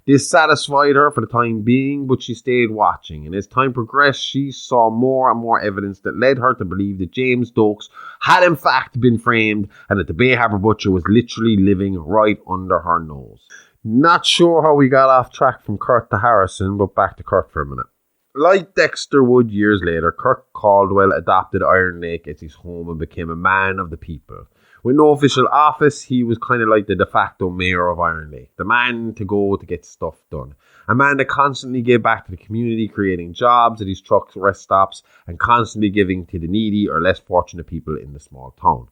This satisfied her for the time being, but she stayed watching, and as time progressed, she saw more and more evidence that led her to believe that James Dokes had in fact been framed, and that the Bay Harbour Butcher was literally living right under her nose. Not sure how we got off track from Kurt to Harrison, but back to Kurt for a minute. Like Dexter would years later, Kirk Caldwell adopted Iron Lake as his home and became a man of the people. With no official office, he was kind of like the de facto mayor of Iron Lake, the man to go to get stuff done. A man that constantly gave back to the community, creating jobs at his truck rest stops and constantly giving to the needy or less fortunate people in the small town.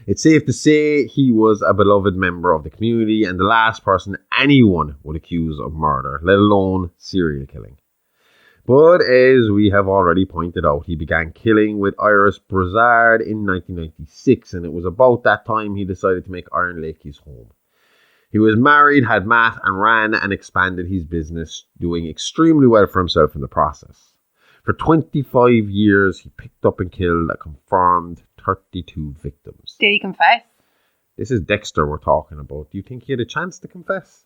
It's safe to say he was a beloved member of the community and the last person anyone would accuse of murder, let alone serial killing. But as we have already pointed out, he began killing with Iris Broussard in 1996, and it was about that time he decided to make Iron Lake his home. He was married, had Matt, and ran and expanded his business, doing extremely well for himself in the process. For 25 years, he picked up and killed a confirmed 32 victims. Did he confess? This is Dexter we're talking about. Do you think he had a chance to confess?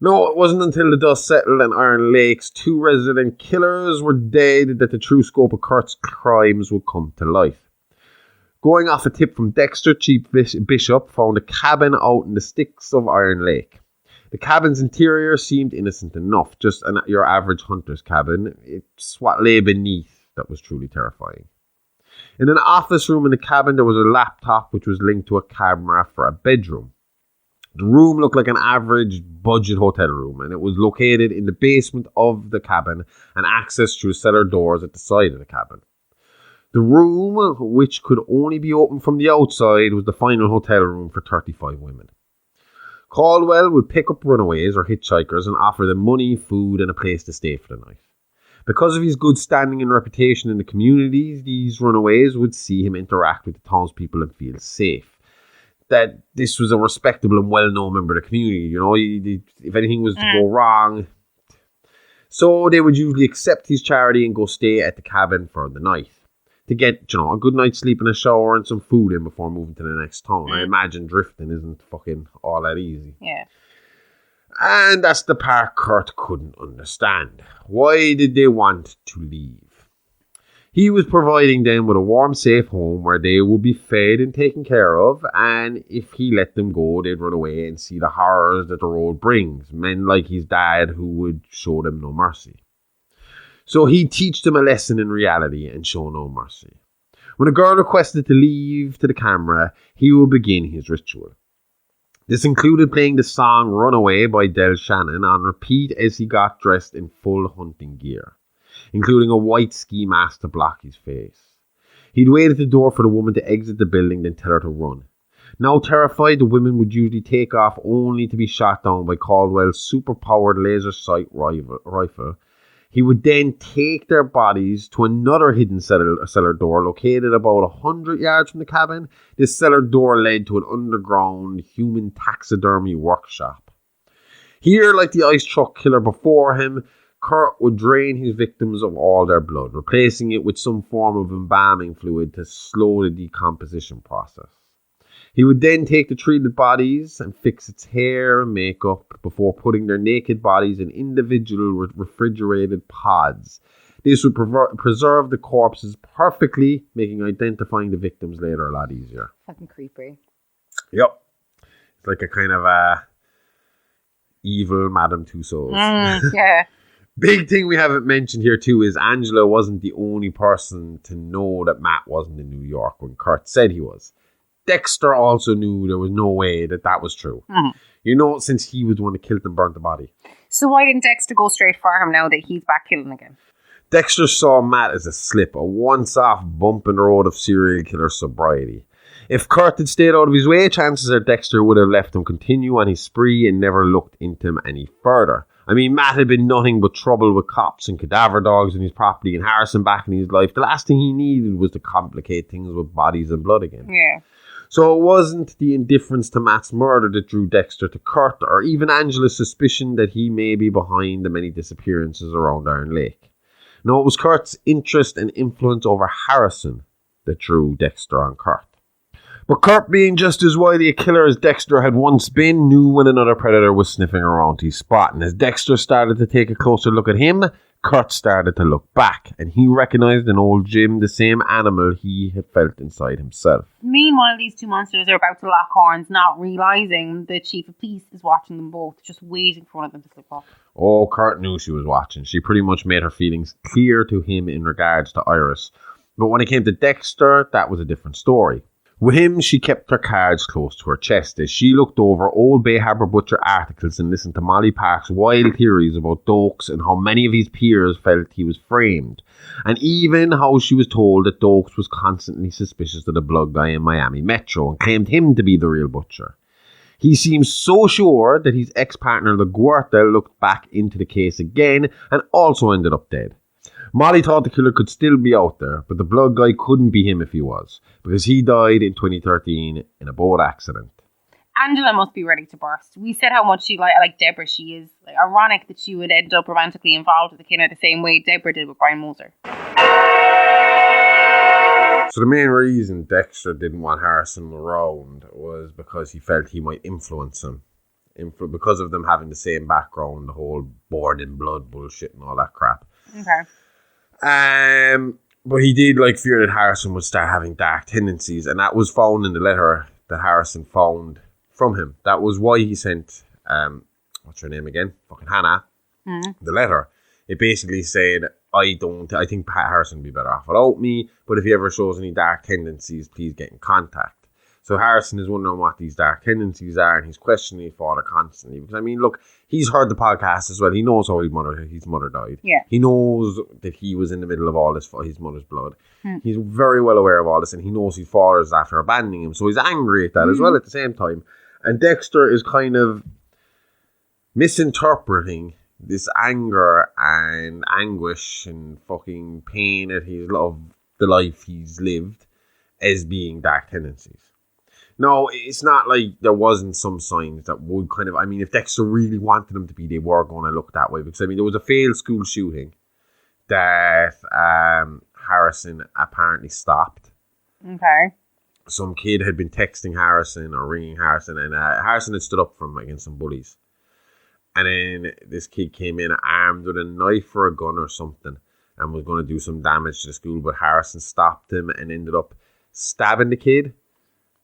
No, it wasn't until the dust settled and Iron Lake's 2 resident killers were dead that the true scope of Kurt's crimes would come to life. Going off a tip from Dexter, Chief Bishop found a cabin out in the sticks of Iron Lake. The cabin's interior seemed innocent enough, just your average hunter's cabin. It's what lay beneath that was truly terrifying. In an office room in the cabin, there was a laptop which was linked to a camera for a bedroom. The room looked like an average budget hotel room, and it was located in the basement of the cabin and accessed through cellar doors at the side of the cabin. The room, which could only be opened from the outside, was the final hotel room for 35 women. Caldwell would pick up runaways or hitchhikers and offer them money, food, and a place to stay for the night. Because of his good standing and reputation in the community, these runaways would see him interact with the townspeople and feel safe. That this was a respectable and well-known member of the community, you know, if anything was to go wrong. So they would usually accept his charity and go stay at the cabin for the night. To get, a good night's sleep and a shower and some food in before moving to the next town. I imagine drifting isn't fucking all that easy. Yeah. And that's the part Kurt couldn't understand. Why did they want to leave? He was providing them with a warm, safe home where they would be fed and taken care of, and if he let them go, they'd run away and see the horrors that the road brings. Men like his dad who would show them no mercy. So he'd teach them a lesson in reality and show no mercy. When a girl requested to leave to the camera, he would begin his ritual. This included playing the song Runaway by Del Shannon on repeat as he got dressed in full hunting gear, including a white ski mask to block his face. He'd wait at the door for the woman to exit the building, then tell her to run. Now terrified, the women would usually take off only to be shot down by Caldwell's super-powered laser sight rifle. He would then take their bodies to another hidden cellar door located about 100 yards from the cabin. This cellar door led to an underground human taxidermy workshop. Here, like the ice truck killer before him, Kurt would drain his victims of all their blood, replacing it with some form of embalming fluid to slow the decomposition process. He would then take the treated bodies and fix its hair and makeup before putting their naked bodies in individual refrigerated pods. This would preserve the corpses perfectly, making identifying the victims later a lot easier. Fucking creepy. Yep. It's like a kind of evil Madame Tussauds. Yeah. Big thing we haven't mentioned here too is Angela wasn't the only person to know that Matt wasn't in New York when Kurt said he was. Dexter also knew there was no way that was true. You know, since he was the one that killed and burnt the body. So why didn't Dexter go straight for him now that he's back killing again? Dexter saw Matt as a slip, a once-off bump in the road of serial killer sobriety. If Kurt had stayed out of his way, chances are Dexter would have left him continue on his spree and never looked into him any further. I mean, Matt had been nothing but trouble with cops and cadaver dogs on his property and Harrison back in his life. The last thing he needed was to complicate things with bodies and blood again. Yeah. So it wasn't the indifference to Matt's murder that drew Dexter to Kurt, or even Angela's suspicion that he may be behind the many disappearances around Iron Lake. No, it was Kurt's interest and influence over Harrison that drew Dexter on Kurt. But Kurt, being just as wily a killer as Dexter had once been, knew when another predator was sniffing around his spot. And as Dexter started to take a closer look at him, Kurt started to look back. And he recognized in old Jim the same animal he had felt inside himself. Meanwhile, these two monsters are about to lock horns, not realising the chief of police is watching them both, just waiting for one of them to slip off. Oh, Kurt knew she was watching. She pretty much made her feelings clear to him in regards to Iris. But when it came to Dexter, that was a different story. With him, she kept her cards close to her chest as she looked over old Bay Harbour Butcher articles and listened to Molly Park's wild theories about Dokes and how many of his peers felt he was framed. And even how she was told that Dokes was constantly suspicious of the blood guy in Miami Metro and claimed him to be the real Butcher. He seemed so sure that his ex-partner LaGuerta looked back into the case again and also ended up dead. Molly thought the killer could still be out there, but the blood guy couldn't be him if he was, because he died in 2013 in a boat accident. Angela must be ready to burst. We said how much she like Deborah she is. Like, ironic that she would end up romantically involved with the killer the same way Deborah did with Brian Moser. So the main reason Dexter didn't want Harrison around was because he felt he might influence him. Because of them having the same background, the whole born in blood bullshit and all that crap. Okay. But he did fear that Harrison would start having dark tendencies, and that was found in the letter that Harrison found from him. That was why he sent what's her name again? Fucking Hannah. The letter. It basically said, I think Pat Harrison would be better off without me, but if he ever shows any dark tendencies, please get in contact. So Harrison is wondering what these dark tendencies are, and he's questioning his father constantly. Because, I mean, look, he's heard the podcast as well. He knows how his mother died. Yeah. He knows that he was in the middle of all this for his mother's blood. He's very well aware of all this, and he knows his father is after abandoning him. So he's angry at that as well at the same time. And Dexter is kind of misinterpreting this anger and anguish and fucking pain at his love, the life he's lived, as being dark tendencies. No, it's not like there wasn't some signs that would kind of... I mean, if Dexter really wanted them to be, they were going to look that way. Because, I mean, there was a failed school shooting that Harrison apparently stopped. Okay. Some kid had been texting Harrison or ringing Harrison, and Harrison had stood up for him against some bullies. And then this kid came in armed with a knife or a gun or something. and was going to do some damage to the school, but Harrison stopped him and ended up stabbing the kid.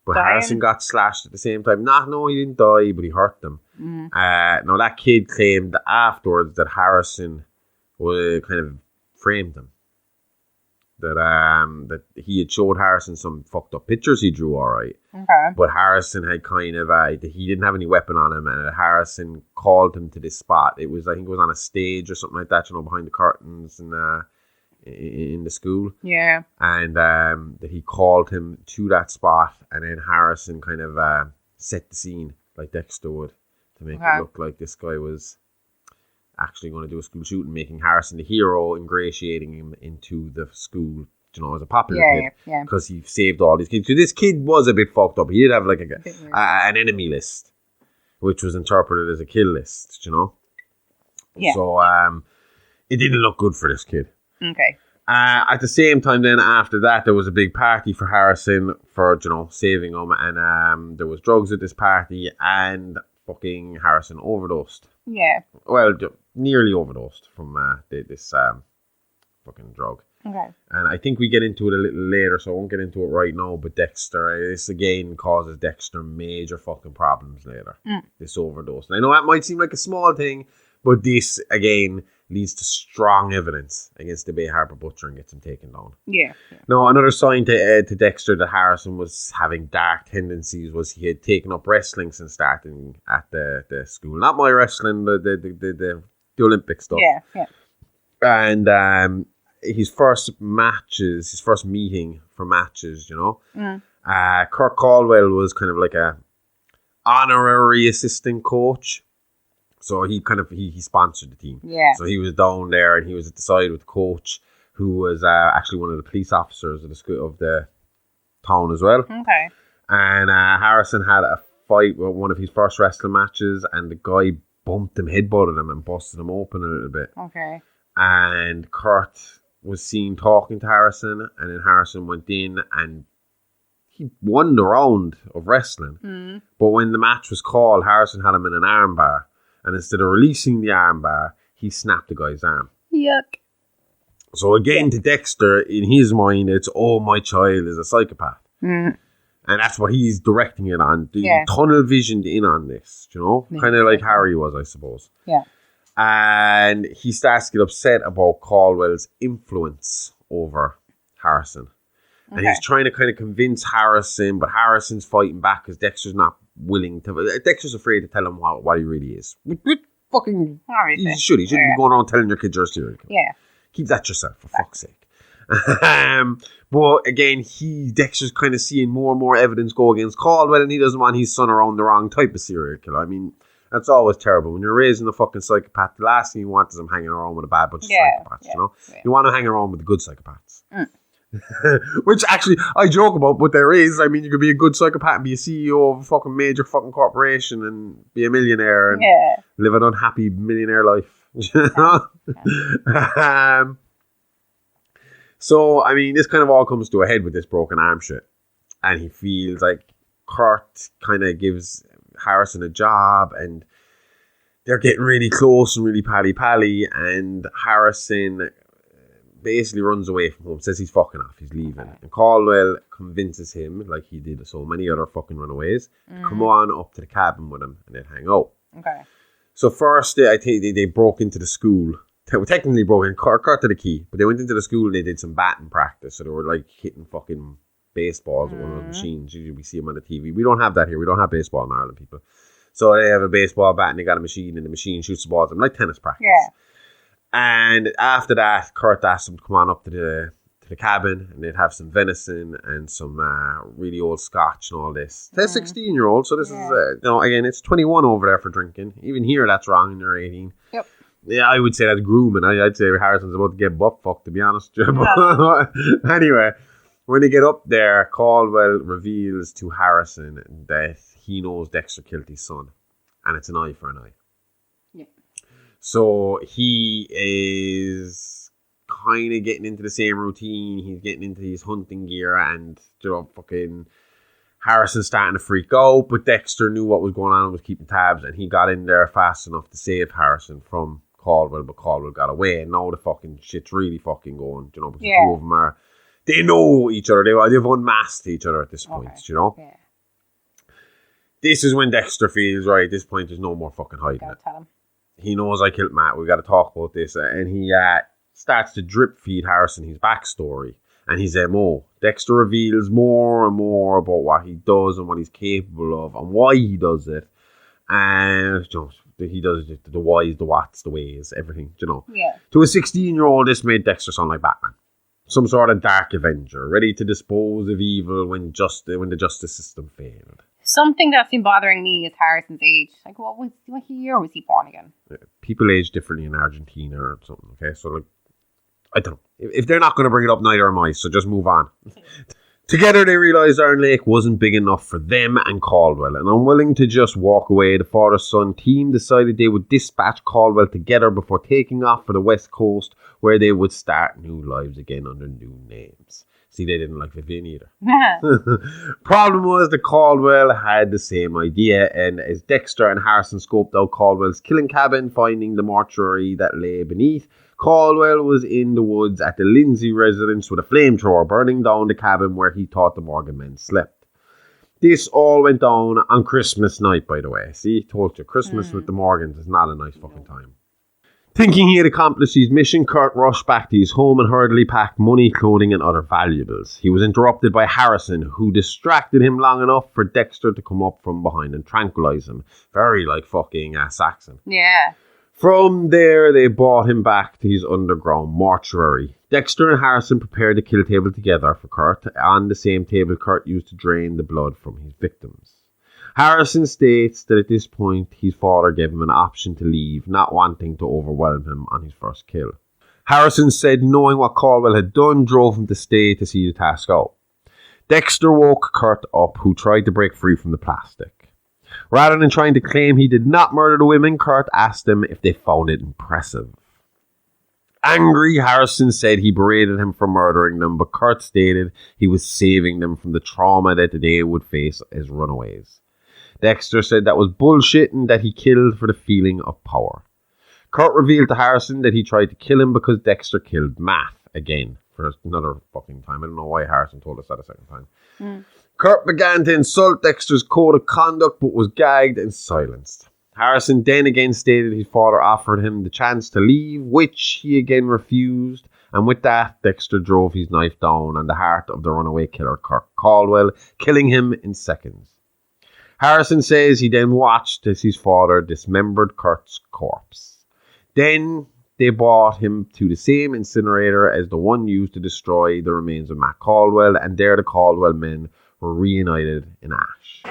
But Dying? Harrison got slashed at the same time. No, he didn't die, but he hurt them. Now, that kid claimed afterwards that Harrison kind of framed him. That he had showed Harrison some fucked up pictures he drew, all right. Okay. But Harrison had kind of, he didn't have any weapon on him, and Harrison called him to this spot. I think it was on a stage or something like that, behind the curtains and in the school. Yeah. And that he called him to that spot, and then Harrison kind of set the scene like Dexter would to make it look like this guy was actually going to do a school shooting, making Harrison the hero, ingratiating him into the school, as a popular kid. Yeah. Because he saved all these kids. So this kid was a bit fucked up. He did have like an enemy list, which was interpreted as a kill list, Yeah. So it didn't look good for this kid. Okay. At the same time, then after that, there was a big party for Harrison for saving him, and there was drugs at this party, and fucking Harrison overdosed. Yeah. Well, nearly overdosed from this fucking drug. Okay. And I think we get into it a little later, so I won't get into it right now. But Dexter, this again causes Dexter major fucking problems later. This overdose. And I know that might seem like a small thing, but this again leads to strong evidence against the Bay Harbor Butcher and gets him taken down. Yeah. Now, another sign to Dexter that Harrison was having dark tendencies was he had taken up wrestling since starting at the school. Not my wrestling, but the Olympic stuff. Yeah. And his first meeting for matches, Kirk Caldwell was kind of like a honorary assistant coach. So he sponsored the team. Yeah. So he was down there and he was at the side with the coach, who was actually one of the police officers of the town as well. Okay. And Harrison had a fight with one of his first wrestling matches, and the guy bumped him, headbutted him, and busted him open a little bit. Okay. And Kurt was seen talking to Harrison, and then Harrison went in and he won the round of wrestling. But when the match was called, Harrison had him in an armbar. And instead of releasing the armbar, he snapped the guy's arm. Yuck. So again, to Dexter, in his mind, it's, my child is a psychopath. And that's what he's directing it on. Tunnel visioned in on this, kind of like Harry was, I suppose. Yeah. And he starts to get upset about Caldwell's influence over Harrison. And he's trying to kind of convince Harrison, but Harrison's fighting back because Dexter's not willing to. Dexter's afraid to tell him what he really is. Fucking, Obviously. he shouldn't be going around telling your kids you're a serial killer. Yeah. Keep that yourself, for fuck's sake. But again, Dexter's kind of seeing more and more evidence go against Caldwell, and he doesn't want his son around the wrong type of serial killer. I mean, that's always terrible. When you're raising a fucking psychopath, the last thing you want is him hanging around with a bad bunch of psychopaths, Yeah. You want to hang around with the good psychopaths. Which actually I joke about, but there is. I mean, you could be a good psychopath and be a CEO of a fucking major fucking corporation and be a millionaire and live an unhappy millionaire life. So, I mean, this kind of all comes to a head with this broken arm shit. And he feels like Kurt kind of gives Harrison a job, and they're getting really close and really pally-pally, and Harrison basically runs away from home, says he's fucking off, he's leaving. And Caldwell convinces him, like he did so many other fucking runaways, to come on up to the cabin with him and they'd hang out. Okay. So first, I think they broke into the school. Technically broke in, Kurt to the key, but they went into the school and they did some batting practice. So they were like hitting fucking baseballs with one of those machines. Usually we see them on the TV. We don't have that here. We don't have baseball in Ireland, people. So they have a baseball bat and they got a machine, and the machine shoots the balls. Like tennis practice. Yeah. And after that, Kurt asked them to come on up to the cabin, and they'd have some venison and some really old scotch and all this. They're 16-year-old, so this is, again, it's 21 over there for drinking. Even here, that's wrong, and you're 18. Yep. Yeah, I would say that's grooming. I'd say Harrison's about to get butt fucked, to be honest. But anyway, when they get up there, Caldwell reveals to Harrison that he knows Dexter killed his son, and it's an eye for an eye. So he is kind of getting into the same routine. He's getting into his hunting gear, and fucking Harrison's starting to freak out. But Dexter knew what was going on and was keeping tabs, and he got in there fast enough to save Harrison from Caldwell, but Caldwell got away, and now the fucking shit's really fucking going, you know, because the Yeah. two of them are, they know each other, they've unmasked each other at this point, Okay. you know? Yeah. This is when Dexter feels, right, at this point there's no more fucking hiding Gotta it. tell him. He knows I killed Matt, we got to talk about this, and he starts to drip feed Harrison his backstory and his MO. Dexter reveals more and more about what he does and what he's capable of and why he does it. And you know, he does it, the whys, the whats, the ways, everything, you know. Yeah. To a 16-year-old, this made Dexter sound like Batman. Some sort of dark avenger, ready to dispose of evil when the justice system failed. Something that's been bothering me is Harrison's age. Like, what year was he born again? People age differently in Argentina or something, okay? So, like, I don't know. If they're not going to bring it up, neither am I, so just move on. Together, they realised Iron Lake wasn't big enough for them and Caldwell, and unwilling to just walk away, the father-son team decided they would dispatch Caldwell together before taking off for the West Coast, where they would start new lives again under new names. See, they didn't like Vivian either. Problem was that Caldwell had the same idea, and as Dexter and Harrison scoped out Caldwell's killing cabin, finding the mortuary that lay beneath, Caldwell was in the woods at the Lindsay residence with a flamethrower burning down the cabin where he thought the Morgan men slept. This all went down on Christmas night, by the way. See, told you, Christmas with the Morgans is not a nice fucking time. Thinking he had accomplished his mission, Kurt rushed back to his home and hurriedly packed money, clothing and other valuables. He was interrupted by Harrison, who distracted him long enough for Dexter to come up from behind and tranquilize him. Very like fucking Saxon. Yeah. From there, they brought him back to his underground mortuary. Dexter and Harrison prepared the kill table together for Kurt, on the same table Kurt used to drain the blood from his victims. Harrison states that at this point, his father gave him an option to leave, not wanting to overwhelm him on his first kill. Harrison said knowing what Caldwell had done drove him to stay to see the task out. Dexter woke Kurt up, who tried to break free from the plastic. Rather than trying to claim he did not murder the women, Kurt asked them if they found it impressive. Angry, Harrison said he berated him for murdering them, but Kurt stated he was saving them from the trauma that they would face as runaways. Dexter said that was bullshit and that he killed for the feeling of power. Kurt revealed to Harrison that he tried to kill him because Dexter killed Matt again for another fucking time. I don't know why Harrison told us that a second time. Kurt began to insult Dexter's code of conduct but was gagged and silenced. Harrison then again stated his father offered him the chance to leave, which he again refused, and with that, Dexter drove his knife down on the heart of the runaway killer, Kurt Caldwell, killing him in seconds. Harrison says he then watched as his father dismembered Kurt's corpse. Then they brought him to the same incinerator as the one used to destroy the remains of Matt Caldwell, and there the Caldwell men were reunited in ash.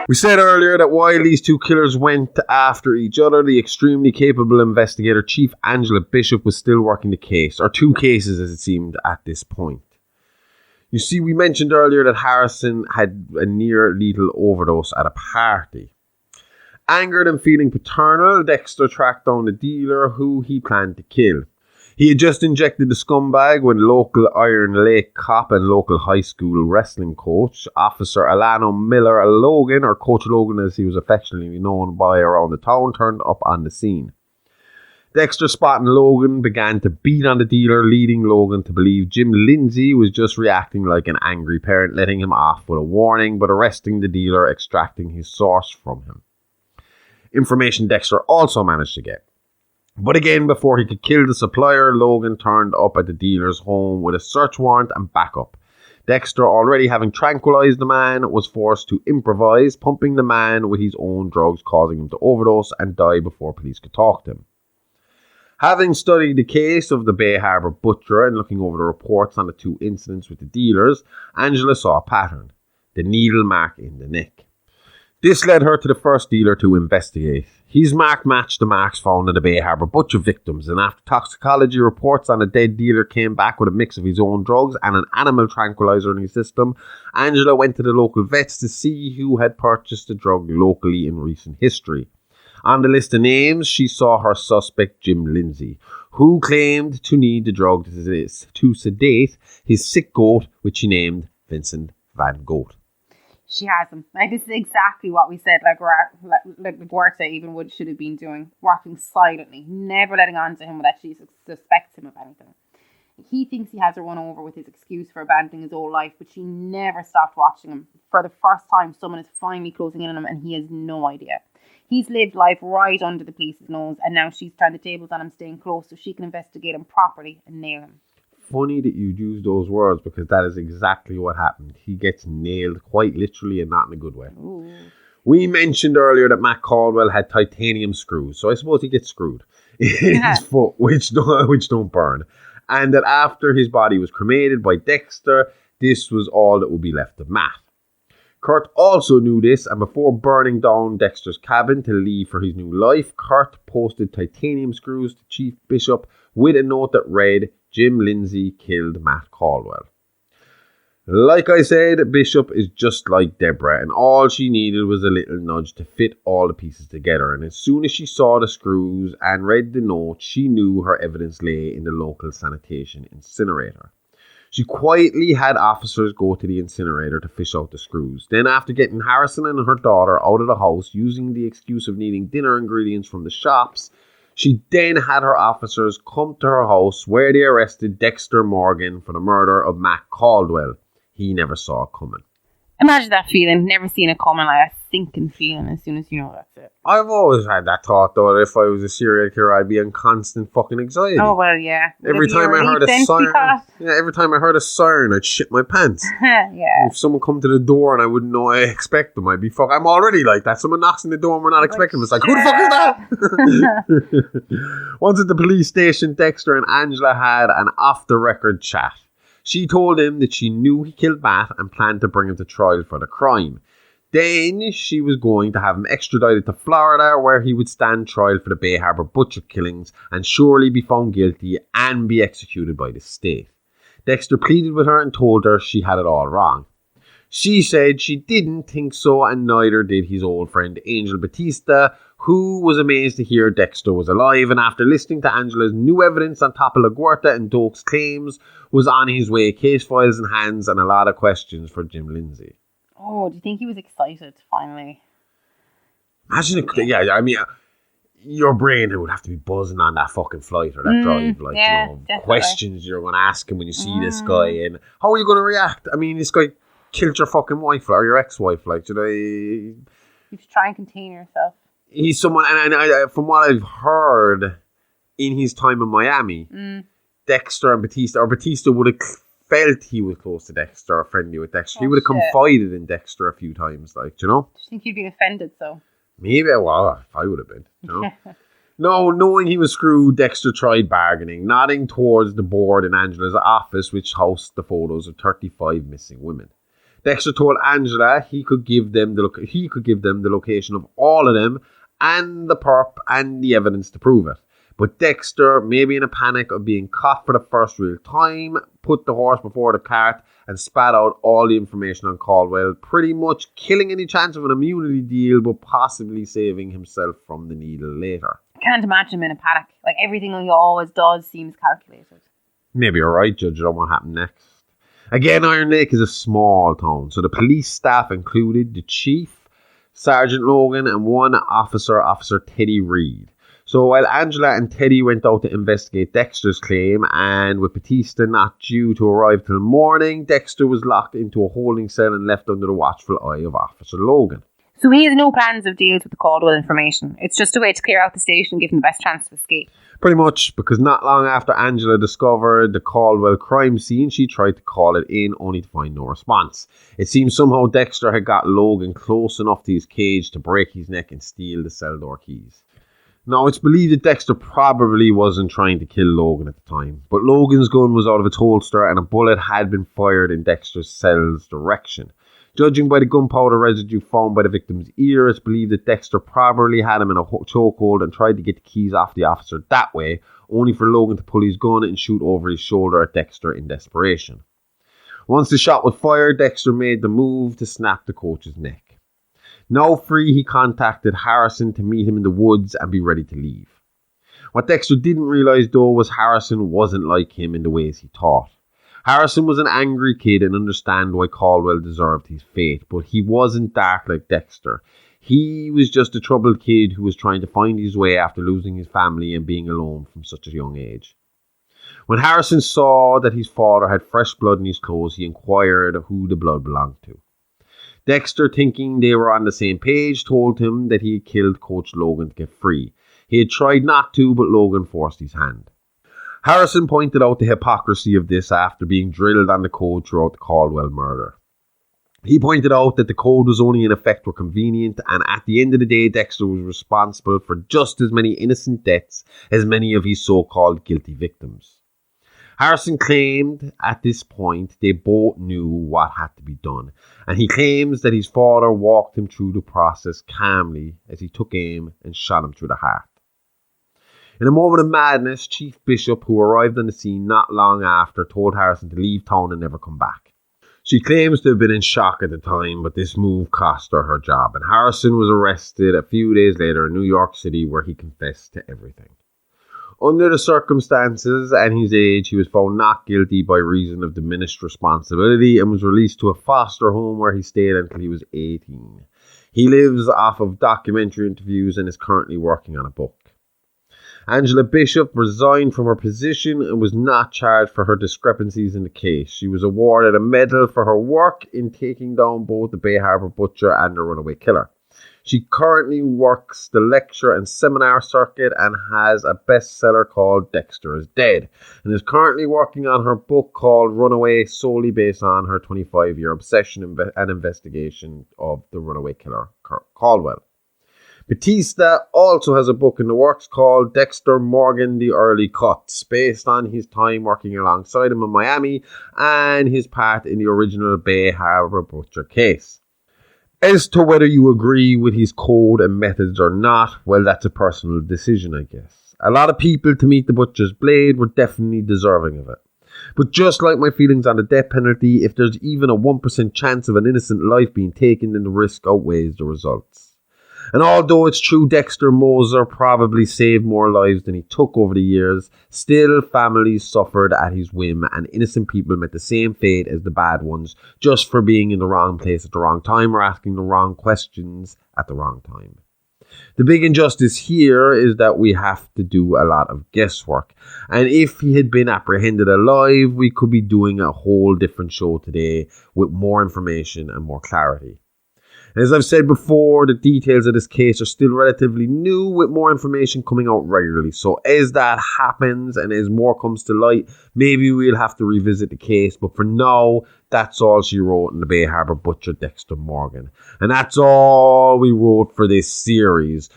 We said earlier that while these two killers went after each other, the extremely capable investigator Chief Angela Bishop was still working the case, or two cases as it seemed at this point. You see, we mentioned earlier that Harrison had a near-lethal overdose at a party. Angered and feeling paternal, Dexter tracked down the dealer who he planned to kill. He had just injected the scumbag when local Iron Lake cop and local high school wrestling coach, Officer Alano Miller Logan, or Coach Logan as he was affectionately known by around the town, turned up on the scene. Dexter, spotting Logan, began to beat on the dealer, leading Logan to believe Jim Lindsay was just reacting like an angry parent, letting him off with a warning, but arresting the dealer, extracting his source from him. Information Dexter also managed to get. But again, before he could kill the supplier, Logan turned up at the dealer's home with a search warrant and backup. Dexter, already having tranquilized the man, was forced to improvise, pumping the man with his own drugs, causing him to overdose and die before police could talk to him. Having studied the case of the Bay Harbor butcher and looking over the reports on the two incidents with the dealers, Angela saw a pattern: the needle mark in the neck. This led her to the first dealer to investigate. His mark matched the marks found in the Bay Harbor butcher victims, and after toxicology reports on the dead dealer came back with a mix of his own drugs and an animal tranquilizer in his system, Angela went to the local vets to see who had purchased the drug locally in recent history. On the list of names, she saw her suspect Jim Lindsay, who claimed to need the drug to sedate his sick goat, which she named Vincent Van Gogh. She has them. Like, this is exactly what we said. Like Huerta even should have been doing, working silently, never letting on to him that she suspects him of anything. He thinks he has her run over with his excuse for abandoning his whole life, but she never stopped watching him. For the first time, someone is finally closing in on him, and he has no idea. He's lived life right under the police's nose, and now she's turned the tables on him, staying close so she can investigate him properly and nail him. Funny that you use those words, because that is exactly what happened. He gets nailed, quite literally, and not in a good way. Ooh. We mentioned earlier that Matt Caldwell had titanium screws, so I suppose he gets screwed in his foot, which don't burn. And that after his body was cremated by Dexter, this was all that would be left of Matt. Kurt also knew this, and before burning down Dexter's cabin to leave for his new life, Kurt posted titanium screws to Chief Bishop with a note that read, Jim Lindsay killed Matt Caldwell. Like I said, Bishop is just like Deborah, and all she needed was a little nudge to fit all the pieces together. And as soon as she saw the screws and read the note, she knew her evidence lay in the local sanitation incinerator. She quietly had officers go to the incinerator to fish out the screws. Then, after getting Harrison and her daughter out of the house using the excuse of needing dinner ingredients from the shops, she then had her officers come to her house where they arrested Dexter Morgan for the murder of Matt Caldwell. He never saw it coming. Imagine that feeling, never seen it coming, like a sinking feeling as soon as you know that's it. I've always had that thought, though, that if I was a serial killer, I'd be in constant fucking anxiety. Oh, well, yeah. Every time I heard a siren, I'd shit my pants. Yeah. If someone come to the door and I wouldn't know I expect them, I'd be I'm already like that. Someone knocks on the door and we're not expecting them. It's like, who the fuck is that? Once at the police station, Dexter and Angela had an off-the-record chat. She told him that she knew he killed Matt and planned to bring him to trial for the crime. Then she was going to have him extradited to Florida, where he would stand trial for the Bay Harbor butcher killings and surely be found guilty and be executed by the state. Dexter pleaded with her and told her she had it all wrong. She said she didn't think so, and neither did his old friend Angel Batista, who was amazed to hear Dexter was alive, and after listening to Angela's new evidence on top of LaGuerta and Doak's claims, was on his way, case files in hands and a lot of questions for Jim Lindsay. Oh, do you think he was excited, finally? Imagine it, yeah, I mean, your brain would have to be buzzing on that fucking flight or that drive, like, yeah, you know, definitely. questions you're going to ask him when you see this guy, and how are you going to react? I mean, this guy killed your fucking wife or your ex-wife, like, you know, You should try and contain yourself. he's someone, and I, from what I've heard in his time in Miami, Dexter and Batista would have felt he was close to Dexter or friendly with Dexter. He would have confided in Dexter a few times, like, you know? Do you think you'd be offended, though? Maybe, well, I would have been, you know? No, knowing he was screwed, Dexter tried bargaining, nodding towards the board in Angela's office, which housed the photos of 35 missing women. Dexter told Angela he could give them the location of all of them and the perp and the evidence to prove it. But Dexter, maybe in a panic of being caught for the first real time, put the horse before the cart and spat out all the information on Caldwell, pretty much killing any chance of an immunity deal, but possibly saving himself from the needle later. I can't imagine him in a panic. Like, everything he always does seems calculated. Maybe you're right, Judge, on what happened next. Again, Iron Lake is a small town, so the police staff included the chief, Sergeant Logan, and one officer, Officer Teddy Reed. So while Angela and Teddy went out to investigate Dexter's claim, and with Batista not due to arrive till morning, Dexter was locked into a holding cell and left under the watchful eye of Officer Logan. So he has no plans of deals with the Caldwell information. It's just a way to clear out the station and give him the best chance to escape. Pretty much, because not long after Angela discovered the Caldwell crime scene, she tried to call it in, only to find no response. It seems somehow Dexter had got Logan close enough to his cage to break his neck and steal the cell door keys. Now, it's believed that Dexter probably wasn't trying to kill Logan at the time, but Logan's gun was out of its holster and a bullet had been fired in Dexter's cell's direction. Judging by the gunpowder residue found by the victim's ear, it's believed that Dexter probably had him in a chokehold and tried to get the keys off the officer that way, only for Logan to pull his gun and shoot over his shoulder at Dexter in desperation. Once the shot was fired, Dexter made the move to snap the coach's neck. Now free, he contacted Harrison to meet him in the woods and be ready to leave. What Dexter didn't realise though was Harrison wasn't like him in the ways he thought. Harrison was an angry kid and understand why Caldwell deserved his fate, but he wasn't dark like Dexter. He was just a troubled kid who was trying to find his way after losing his family and being alone from such a young age. When Harrison saw that his father had fresh blood in his clothes, he inquired who the blood belonged to. Dexter, thinking they were on the same page, told him that he had killed Coach Logan to get free. He had tried not to, but Logan forced his hand. Harrison pointed out the hypocrisy of this after being drilled on the code throughout the Caldwell murder. He pointed out that the code was only in effect for convenient, and at the end of the day, Dexter was responsible for just as many innocent deaths as many of his so-called guilty victims. Harrison claimed at this point they both knew what had to be done, and he claims that his father walked him through the process calmly as he took aim and shot him through the heart. In a moment of madness, Chief Bishop, who arrived on the scene not long after, told Harrison to leave town and never come back. She claims to have been in shock at the time, but this move cost her job, and Harrison was arrested a few days later in New York City, where he confessed to everything. Under the circumstances and his age, he was found not guilty by reason of diminished responsibility and was released to a foster home where he stayed until he was 18. He lives off of documentary interviews and is currently working on a book. Angela Bishop resigned from her position and was not charged for her discrepancies in the case. She was awarded a medal for her work in taking down both the Bay Harbor Butcher and the Runaway Killer. She currently works the lecture and seminar circuit and has a bestseller called Dexter is Dead, and is currently working on her book called Runaway, solely based on her 25-year obsession and investigation of the Runaway Killer, Caldwell. Batista also has a book in the works called Dexter Morgan, The Early Cuts, based on his time working alongside him in Miami and his part in the original Bay Harbor Butcher case. As to whether you agree with his code and methods or not, well, that's a personal decision, I guess. A lot of people to meet the butcher's blade were definitely deserving of it. But just like my feelings on the death penalty, if there's even a 1% chance of an innocent life being taken, then the risk outweighs the results. And although it's true Dexter Moser probably saved more lives than he took over the years, still families suffered at his whim and innocent people met the same fate as the bad ones just for being in the wrong place at the wrong time or asking the wrong questions at the wrong time. The big injustice here is that we have to do a lot of guesswork, and if he had been apprehended alive, we could be doing a whole different show today with more information and more clarity. As I've said before, the details of this case are still relatively new, with more information coming out regularly. So as that happens and as more comes to light, maybe we'll have to revisit the case. But for now, that's all she wrote in the Bay Harbor Butcher, Dexter Morgan. And that's all we wrote for this series,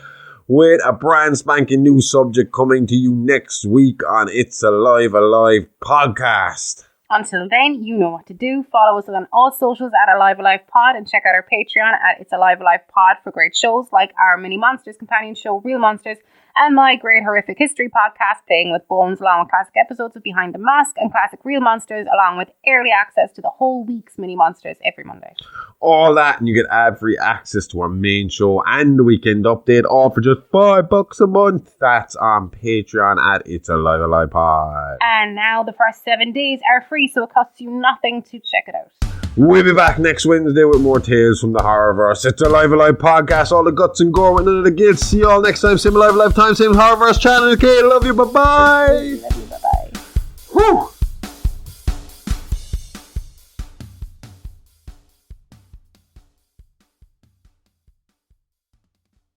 with a brand spanking new subject coming to you next week on It's Alive Alive podcast. Until then, you know what to do. Follow us on all socials at Alive Alive Pod and check out our Patreon at It's Alive Alive Pod for great shows like our Mini Monsters companion show, Real Monsters, and my great horrific history podcast, Playing with Bones, along with classic episodes of Behind the Mask and classic Real Monsters, along with early access to the whole week's Mini Monsters every Monday. All that, and you get ad-free access to our main show and the weekend update, all for just $5 a month. That's on Patreon at It's Alive Alive Pod. And now the first 7 days are free, so it costs you nothing to check it out. We'll be back next Wednesday with more tales from the Horrorverse. It's Alive Alive podcast, all the guts and gore with none of the guilt. See you all next time, same Alive Alive time, same Horrorverse channel. Okay, love you, bye-bye. Love you, bye-bye. Whew.